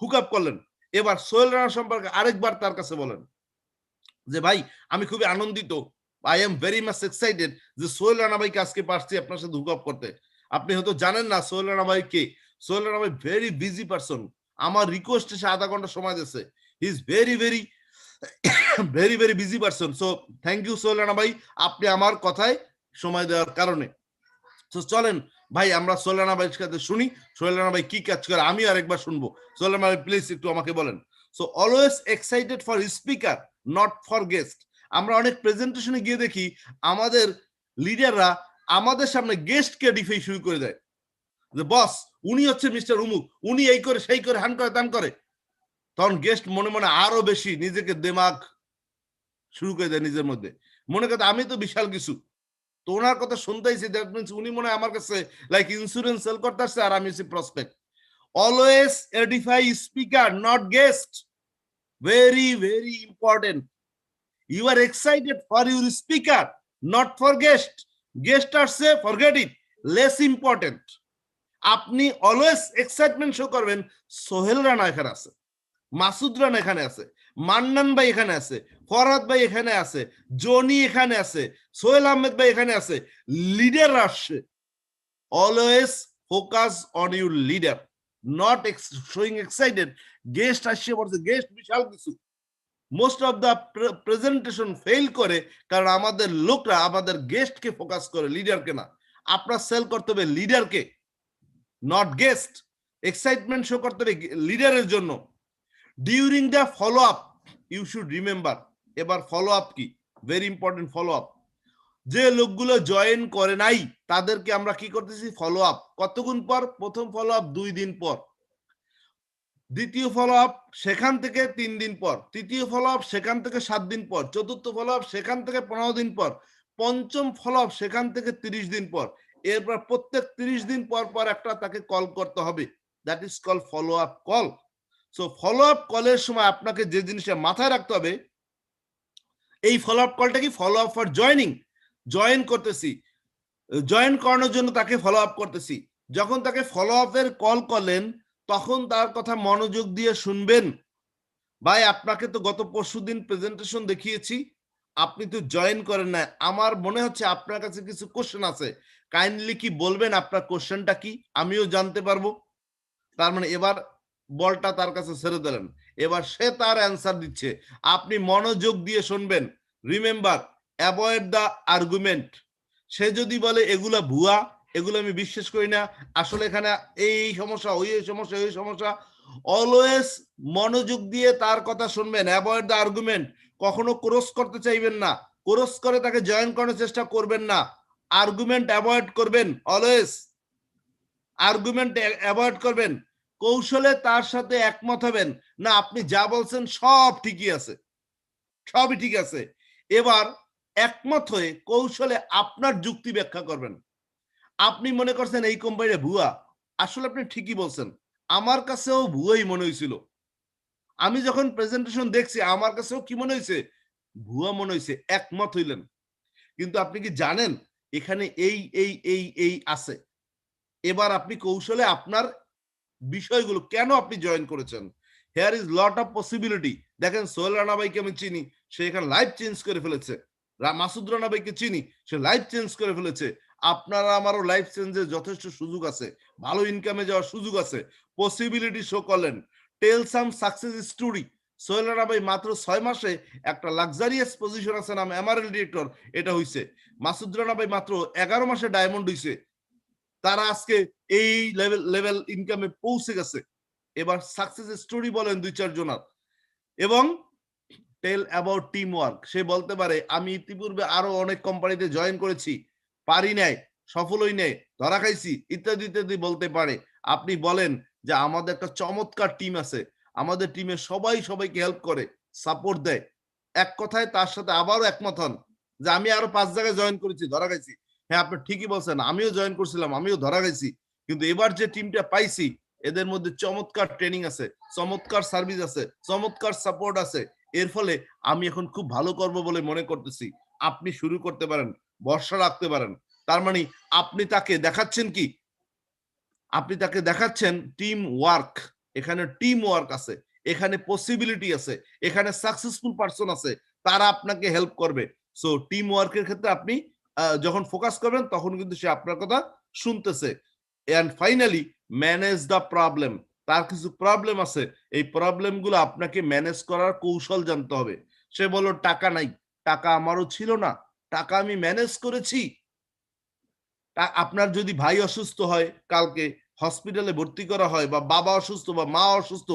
হুক আপ করলেন, এবার সোহেল রানা সম্পর্কে আরেকবার তার কাছে বলেন যে ভাই আমি খুবই আনন্দিত, I am very much excited যে সোহেল রানা ভাইকে আজকে পারছি আপনার সাথে হুক আপ করতে। আপনি হয়তো জানেন না সোহেল রানা ভাই কে। সোহেল রানা ভাই ভেরি বিজি পারসন। আমার রিকোয়েস্ট এসে আধা ঘন্টা সময় দিয়েছে। He is very very very very busy person. So thank you Sohel Rana ভাই, আপনি আমার কথায় সময় দেওয়ার কারণে। তো চলেন ভাই আমরা সোহেল রানা ভাইয়ের কাছে শুনি, সোহেল রানা ভাই কি কাজ করে, আমি আরেকবার শুনবো। সোহেল রানা ভাই প্লিজ একটু আমাকে বলেন। So always excited for speaker, not for guest. আমরা অনেক প্রেজেন্টেশনে গিয়ে দেখি আমাদের লিডাররা আমাদের সামনে গেস্টকে ডিফাই শুরু করে দেয়, যে বস উনি হচ্ছে মিস্টার উমুক, উনি এই করে সেই করে, হান করে তান করে। তখন গেস্ট মনে মনে আরো বেশি নিজেকে দেমাগ শুরু করে দেয় নিজের মধ্যে, মনে করে আমি তো বিশাল কিছু। তো ওনার কথা শুনতেইছি, দ্যাট মিন্স উনি মনে হয় আমার কাছে লাইক ইন্স্যুরেন্স সেল করতে আসছে আর আমি হচ্ছি prospect. Always edify speaker, not guest. Very very important. You are excited for your speaker, not for guest. Guest আসছে, ফরগেট ইট, লেস ইম্পর্টেন্ট। আপনি অলওয়েজ এক্সাইটমেন্ট শো করবেন। সোহেল রানা এখানে আছে, মাসুদ রানা এখানে আছে, মান্নান ভাই এখানে আছে, ফরহাদ ভাই এখানে আছে, জনি এখানে আছে, সোহেল আহমেদ ভাই এখানে আছে, লিডার আসছে। Always focus on your leader, not showing excited. Guest আসছে বলছে, গেস্ট বিশাল কিছু। Most of the presentation fail করে, কারণ আমাদের লোকরা আমাদের গেস্টকে ফোকাস করে, লিডারকে না। আপনার সেল করতে হবে লিডারকে, নট গেস্ট। এক্সাইটমেন্ট শো করতে হবে লিডারের জন্য। During the follow up you should remember. এবার ফলো আপ কি? Very important follow up. যে লোকগুলো জয়েন করে নাই তাদেরকে আমরা কি করতেছি? Follow up. কতক্ষণ পর? প্রথম ফলো আপ 2 দিন পর, দ্বিতীয় ফলো আপ সেখান থেকে 3 দিন পর, তৃতীয় ফলো আপ সেখান থেকে 7 দিন পর, চতুর্থ ফলো আপ সেখান থেকে 15 দিন পর, পঞ্চম ফলো আপ সেখান থেকে 30 দিন পর। এরপর প্রত্যেক 30 দিন পর পর একটা তাকে কল করতে হবে। That is call follow up call. So follow up কলের সময় আপনাকে যে জিনিসটা মাথায় রাখতে হবে, এই ফলো আপ কলটা কি? Follow up for joining. Join করতেছি, জয়েন করানোর জন্য তাকে ফলো আপ করতেছি। যখন তাকে ফলো আপের কল করলেন, তখন তার কথা মনোযোগ দিয়ে শুনবেন। ভাই আপনাকে তো গত পরশুদিন প্রেজেন্টেশন দেখিয়েছি, আপনি তো জয়েন করেন না। আমার মনে হচ্ছে আপনার কাছে কিছু কোশ্চেন আছে, কাইন্ডলি কি বলবেন আপনার কোশ্চেনটা কি, আমিও জানতে পারবো। তার মানে এবার বলটা তার কাছে ছেড়ে দিলেন, এবার সে তার অ্যান্সার দিচ্ছে, আপনি মনোযোগ দিয়ে শুনবেন। Remember, avoid the argument. সে যদি বলে এগুলা ভুয়া, এগুলো আমি বিশ্বাস করি না, আসলে এখানে এই সমস্যা, ওই সমস্যা, ওই সমস্যা, অলওয়েজ মনোযোগ দিয়ে তার কথা শুনবেন। Avoid the argument. কখনো ক্রস করতে চাইবেন না, ক্রস করে তাকে জয়েন করার চেষ্টা করবেন না, আর্গুমেন্ট অ্যাভয়েড করবেন, অলওয়েজ আর্গুমেন্ট অ্যাভয়েড করবেন, কৌশলে তার সাথে একমত হবেন না, আপনি যা বলছেন সব ঠিকই আছে, সবই ঠিক আছে, এবার একমত হয়ে কৌশলে আপনার যুক্তি ব্যাখ্যা করবেন। আপনি মনে করছেন এই কোম্পানিটা ভুয়া, আসলে আপনি ঠিকই বলছেন, আমার কাছেও ভুয়াই মনে হয়েছিল, আমি যখন প্রেজেন্টেশন দেখছি আমার কাছেও কি মনে হয়েছে, ভুয়া মনে হয়েছে, একমত হইলেন। কিন্তু আপনি কি জানেন এখানে এই আছে, এবার আপনি কৌশলে আপনার বিষয়গুলো কেন আপনি জয়েন করেছেন, hair is lot of possibility. দেখেন সোহেল রানা ভাইকে আমি চিনি, সে এখানে লাইফ চেঞ্জ করে ফেলেছে, মাসুদ রানা ভাইকে চিনি, সে লাইফ চেঞ্জ করে ফেলেছে, আপনারা আমারও লাইফ চেঞ্জের যথেষ্ট সুযোগ আছে, ভালো ইনকামে যাওয়ার সুযোগ আছে, পসিবিলিটি শো করলেন, টেল সাম সাকসেস স্টোরি। সোহেল রানা ভাই মাত্র 6 মাসে একটা লাক্সারিয়াস পজিশন আছে, নাম এমআরএল ডিরেক্টর, এটা হইছে। মাসুদ রানা ভাই মাত্র 11 মাসে ডায়মন্ড হইছে, তারা আজকে এই লেভেল ইনকামে পৌঁছে গেছে। এবার সাকসেস স্টোরি বলেন 2-4 জনার, এবং টেল অ্যাবাউট টিম ওয়ার্ক, সে বলতে পারে আমি ইতিপূর্বে আরো অনেক কোম্পানিতে জয়েন করেছি, পারি নাই, সফল হই নাই, ধরা খাইছি, ইত্যাদি ইত্যাদি বলতে পারে। আপনি বলেন যে আমাদের একটা চমৎকার টিম আছে, আমাদের টিমে সবাই সবাইকে হেল্প করে, সাপোর্ট দেয়, এক কথায় তার সাথে আবারও একমত হন যে আমি আরো 5 জায়গায় জয়েন করেছি, ধরা খাইছি, হ্যাঁ আপনি ঠিকই বলছেন, আমিও জয়েন করছিলাম, আমিও ধরা খাইছি, কিন্তু এবার যে টিমটা পাইছি এদের মধ্যে চমৎকার ট্রেনিং আছে, চমৎকার সার্ভিস আছে, চমৎকার সাপোর্ট আছে, এর ফলে আমি এখন খুব ভালো করবো বলে মনে করতেছি। আপনি শুরু করতে পারেন, ভরসা রাখতে পারেন। তার মানে আপনি তাকে দেখাচ্ছেন কি, আপনি তাকে দেখাচ্ছেন টিম ওয়ার্ক, এখানে টিম ওয়ার্ক আছে, এখানে পসিবিলিটি আছে, এখানে সাকসেসফুল পারসন আছে, তারা আপনাকে হেল্প করবে। সো টিম ওয়ার্কের ক্ষেত্রে আপনি যখন ফোকাস করবেন তখন কিন্তু সে আপনার কথা শুনতেছে। And finally manage the problem, তার কিছু প্রবলেম আছে, এই প্রবলেম গুলো আপনাকে ম্যানেজ করার কৌশল জানতে হবে। সে বলল টাকা নাই, টাকা আমারও ছিল না, টাকা আমি ম্যানেজ করেছি। আপনার যদি ভাই অসুস্থ হয়, কালকে হসপিটালে ভর্তি করা হয়, বা বাবা অসুস্থ বা মা অসুস্থ,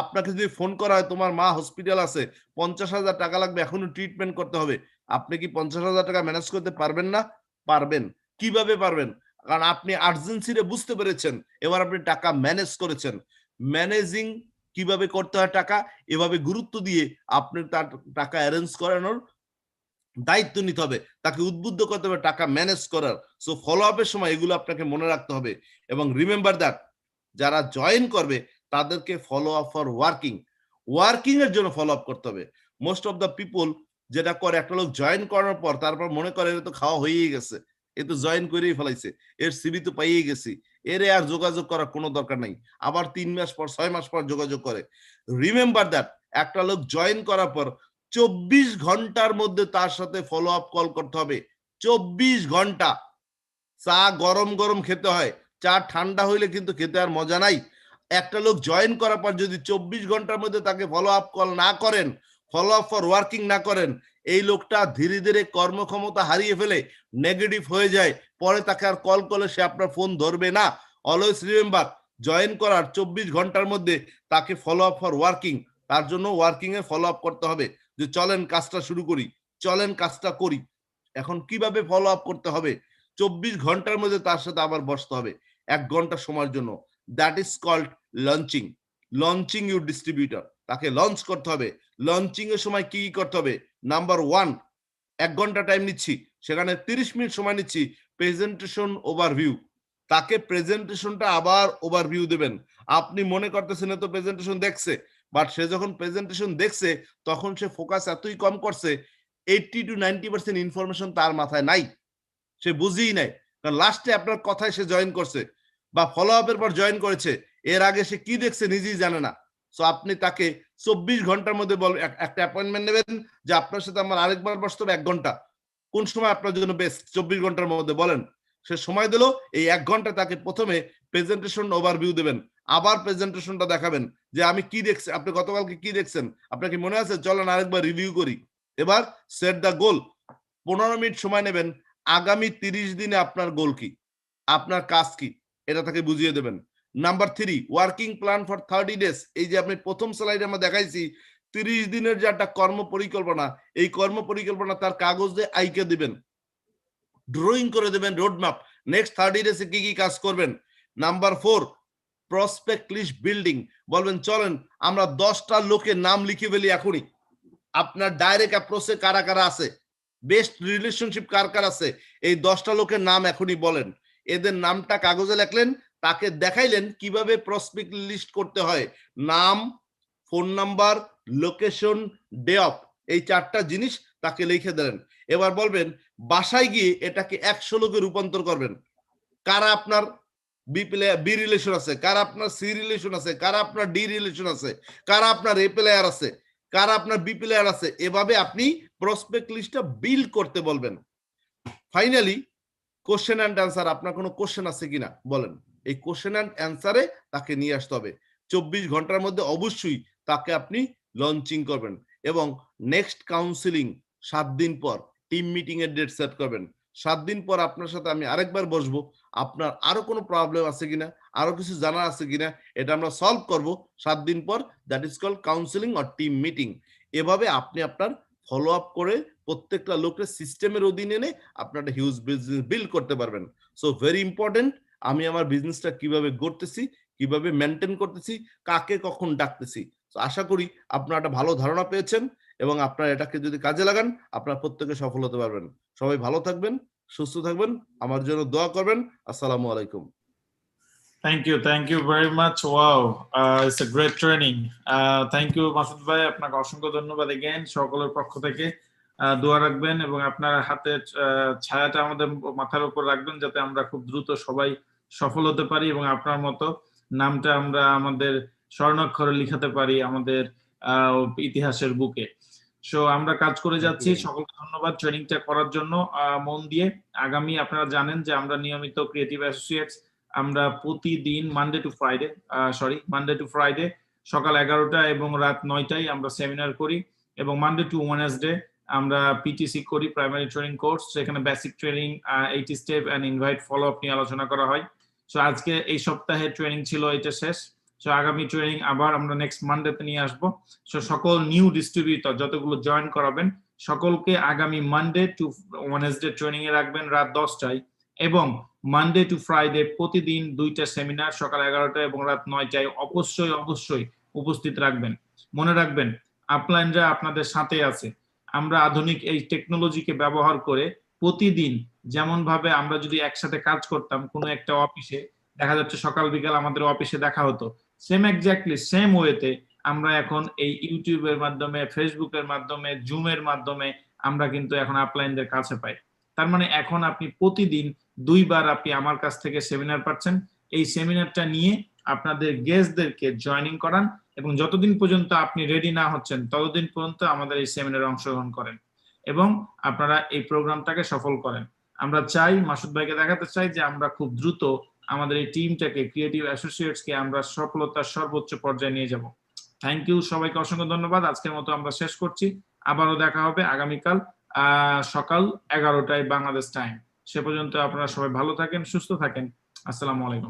আপনাকে যদি ফোন করা হয় তোমার মা হসপিটাল আছে, 50,000 টাকা লাগবে, এখনো ট্রিটমেন্ট করতে হবে, আপনি কি 50,000 টাকা ম্যানেজ করতে পারবেন না? পারবেন। কিভাবে পারবেন? কারণ আপনি আর্জেন্সিরে বুঝতে পেরেছেন, এবার আপনি টাকা ম্যানেজ করেছেন। ম্যানেজিং কিভাবে করতে হয় টাকা, এভাবে গুরুত্ব দিয়ে আপনি তার টাকা অ্যারেঞ্জ করানোর দায়িত্ব নিতে হবে, তাকে উদ্বুদ্ধ করতে হবে টাকা ম্যানেজ করার। সো ফলো আপের সময় এগুলো আপনাকে মনে রাখতে হবে, এবং রিমেম্বার দ্যাট যারা জয়েন করবে তাদেরকে follow up for working, working এর জন্য ফলো আপ করতে হবে। মোস্ট অফ দ্য পিপল যেটা করে, একটা লোক জয়েন করার পর তারপর মনে করে এটা তো খাওয়া হয়েই গেছে, এ তো জয়েন করেই ফেলাইছে, এর সিভি তো পাইয়েই গেছি, এর আর যোগাযোগ করার কোনো দরকার নাই, আবার 3 মাস পর 6 মাস পর যোগাযোগ করে। রিমেম্বার দ্যাট একটা লোক জয়েন করার পর 24 ঘন্টার মধ্যে তার সাথে ফলো আপ কল করতে হবে। 24 ঘন্টা। চা গরম গরম খেতে হয়, চা ঠান্ডা হইলে কিন্তু খেতে আর মজা নাই। একটা লোক জয়েন করার পর যদি 24 ঘন্টার মধ্যে তাকে ফলো আপ কল না করেন, ফলো আপ ফর ওয়ার্কিং না করেন, এই লোকটা ধীরে ধীরে কর্মক্ষমতা হারিয়ে ফেলে, নেগেটিভ হয়ে যায়, পরে তাকে আর কল করলে সে আপনার ফোন ধরবে না। অলওয়েজ রিমেম্বার, জয়েন করার 24 ঘন্টার মধ্যে তাকে ফলো আপ ফর ওয়ার্কিং, তার জন্য ওয়ার্কিং এ ফলো আপ করতে হবে, যে চলেন কাজটা শুরু করি, চলেন কাজটা করি। এখন কিভাবে ফলো আপ করতে হবে, 24 ঘন্টার মধ্যে তার সাথে আবার বসতে হবে 1 ঘন্টা সময়ের জন্য, that is called launching. Launching your distributor, তাকে লঞ্চ করতে হবে। লঞ্চিং এর সময় কি কি করতে হবে, নাম্বার 1, 1 ঘন্টা টাইম নিচ্ছি, সেখানে 30 মিনিট সময় নিচ্ছি প্রেজেন্টেশন ওভারভিউ, তাকে প্রেজেন্টেশনটা আবার ওভারভিউ দেবেন। আপনি মনে করতেছেন তো প্রেজেন্টেশন দেখছে, বাট সে যখন প্রেজেন্টেশন দেখছে তখন সে ফোকাস এতই কম করছে, 80 to 90% ইনফরমেশন তার মাথায় নাই, সে বুঝেই নাই, কারণ লাস্টে আপনার কথায় সে জয়েন করছে বা ফলো আপের পর জয়েন করেছে, এর আগে সে কি দেখছে নিজেই জানে না। সো আপনি তাকে 24 ঘন্টার মধ্যে একটা অ্যাপয়েন্টমেন্ট নেবেন যে আপনার সাথে আমার আরেকবার বসতে হবে 1 ঘন্টা, কোন সময় আপনার জন্য বেস্ট 24 ঘন্টার মধ্যে বলেন। সে সময় দিল, এই 1 ঘন্টা তাকে প্রথমে প্রেজেন্টেশন ওভারভিউ দেবেন, আবার প্রেজেন্টেশনটা দেখাবেন যে আমি কি দেখছি, আপনি গতকালকে কি দেখছেন, আপনার কি মনে আছে, চলেন আরেকবার রিভিউ করি। এবার সেট দ্য গোল, 15 মিনিট সময় নেবেন, আগামী 30 দিনে আপনার গোল কি, আপনার কাজ কি, এটা তাকে বুঝিয়ে দেবেন। Number 3, working plan for 30 days, এই যে আপনি প্রথম স্লাইডে আমরা দেখাইছি 30 দিনের যে একটা কর্ম পরিকল্পনা, এই কর্ম পরিকল্পনা তার কাগজে আইকে দিবেন, ড্রয়িং করে দেবেন রোডম্যাপ, নেক্সট 30 ডেজে কি কি কাজ করবেন। Number 4, prospect list building. বলবেন চলেন আমরা 10টা লোকের নাম লিখে ফেলি এখনই। আপনার ডাইরেক্ট অ্যাপ্রোচে কারা কারা আছে, বেস্ট রিলেশনশিপ কার কার আছে, এই 10টা লোকের নাম এখনই বলেন। এদের নামটা কাগজে লিখলেন, তাকে দেখাইলেন কিভাবে প্রসপেক্ট লিস্ট করতে হয়। নাম, phone number, location, day of, এই 4টা জিনিস তাকে লিখে দিলেন। এবার বলবেন বাসায় গিয়ে এটাকে 100 লোকে রূপান্তর করবেন। কারা আপনার বি রিলেশন আছে, কারা আপনার সি রিলেশন আছে, কারা আপনার ডি রিলেশন আছে, কারা আপনার এ প্লেয়ার আছে, কারা আপনার বি প্লেয়ার আছে, এভাবে আপনি প্রসপেক্ট লিস্টটা বিল্ড করতে বলবেন। ফাইনালি কোশ্চেন অ্যান্ড অ্যান্সার, আপনার কোনো কোশ্চেন আছে কিনা বলেন। এই কোশ্চেন অ্যান্ড অ্যান্সারে তাকে নিয়ে আসতে হবে। 24 ঘন্টার মধ্যে অবশ্যই তাকে আপনি লঞ্চিং করবেন এবং নেক্সট কাউন্সিলিং 7 দিন পর টিম মিটিং এর ডেট সেট করবেন। 7 দিন পর আপনার সাথে আমি আরেকবার বসবো, আপনার আরো কোনো প্রবলেম আছে কিনা, আরো কিছু জানা আছে কিনা, এটা আমরা সলভ করব 7 দিন পর। That is called counselling or team meeting. এভাবে আপনি আপনার ফলো আপ করে প্রত্যেকটা লোকের সিস্টেমের অধীনে এনে আপনার একটা হিউজ বিজনেস বিল্ড করতে পারবেন। সো ভেরি ইম্পর্টেন্ট, আমি আমার বিজনেসটা কিভাবে গড়তেছি, কিভাবে মেনটেন করতেছি, কাকে কখন ডাকতেছি। আশা করি আপনারা একটা ভালো ধারণা পেয়েছেন এবং আপনারা এটাকে যদি কাজে লাগান আপনারা প্রত্যেকে সফল হতে পারবেন। সবাই ভালো থাকবেন, সুস্থ থাকবেন, আমার জন্য দোয়া করবেন। আসসালামু আলাইকুম। Thank you very much. Wow, it's a great training. Thank you Masud ভাই, আপনাকে অসংখ্য ধন্যবাদ again সকলের পক্ষ থেকে। দোয়া রাখবেন এবং আপনার হাতের ছায়াটা আমাদের মাথার উপর রাখবেন যাতে আমরা খুব দ্রুত সবাই সফল হতে পারি এবং আপনার মতো নামটা আমরা আমাদের স্বর্ণাক্ষরে লিখাতে পারি আমাদের ইতিহাসের বুকে। সো আমরা কাজ করে যাচ্ছি। সকলকে ধন্যবাদ ট্রেনিংটা করার জন্য মন দিয়ে। আগামী আপনারা জানেন যে আমরা নিয়মিত ক্রিয়েটিভ অ্যাসোসিয়েটস আমরা প্রতিদিন মানডে টু ফ্রাইডে সকাল 11টা এবং রাত 9টায় আমরা সেমিনার করি এবং মানডে টু ওয়েডনেসডে আমরা পিটিসি করি, প্রাইমারি ট্রেনিং কোর্স। সেখানে basic training, 80 step and invite follow up নিয়ে আলোচনা করা হয়। সো আজকে এই সপ্তাহে ট্রেনিং ছিল এটা শেষ। সো আগামী ট্রেনিং আবার আমরা নেক্সট মানডেতে নিয়ে আসবো। সো সকল নিউ ডিস্ট্রিবিউটর যতগুলো জয়েন করাবেন সকলকে আগামী মানডে টু ওয়েডনেসডে ট্রেনিং এ রাখবেন রাত 10টায় এবং মানডে টু ফ্রাইডে প্রতিদিন 2টা সেমিনার সকাল 11টা এবং রাত 9টায় অবশ্যই উপস্থিত রাখবেন। মনে রাখবেন আপলাইনরা আপনাদের সাথে আছে। আমরা আধুনিক এই টেকনোলজিকে ব্যবহার করে প্রতিদিন যেমন ভাবে আমরা যদি একসাথে কাজ করতাম কোনো একটা অফিসে, দেখা যাচ্ছে সকাল বিকাল আমাদের অফিসে দেখা হতো, সেম ওয়েতে আমরা এখন এই ইউটিউবের মাধ্যমে, ফেসবুকের মাধ্যমে, জুমের মাধ্যমে আমরা কিন্তু এখন আপলাইনদের কাছে পাই। তার মানে এখন আপনি প্রতিদিন 2 বার আপনি আমার কাছ থেকে সেমিনার পাচ্ছেন। এই সেমিনারটা নিয়ে আপনাদের গেস্টদেরকে জয়েনিং করান এবং যতদিন পর্যন্ত আপনি রেডি না হচ্ছেন ততদিন পর্যন্ত আমাদের এই সেমিনারে অংশগ্রহণ করেন এবং আপনারা এই প্রোগ্রামটাকে সফল করেন। আমরা চাই, মাসুদ ভাইকে দেখাতে চাই যে আমরা খুব দ্রুত আমাদের এই টিমটাকে, ক্রিয়েটিভ অ্যাসোসিয়েটসকে আমরা সফলতার সর্বোচ্চ পর্যায়ে নিয়ে যাব। থ্যাংক ইউ, সবাইকে অসংখ্য ধন্যবাদ। আজকের মতো আমরা শেষ করছি। আবারও দেখা হবে আগামীকাল সকাল 11টায় বাংলাদেশ টাইম। সে পর্যন্ত আপনারা সবাই ভালো থাকেন, সুস্থ থাকেন। আসসালামু আলাইকুম।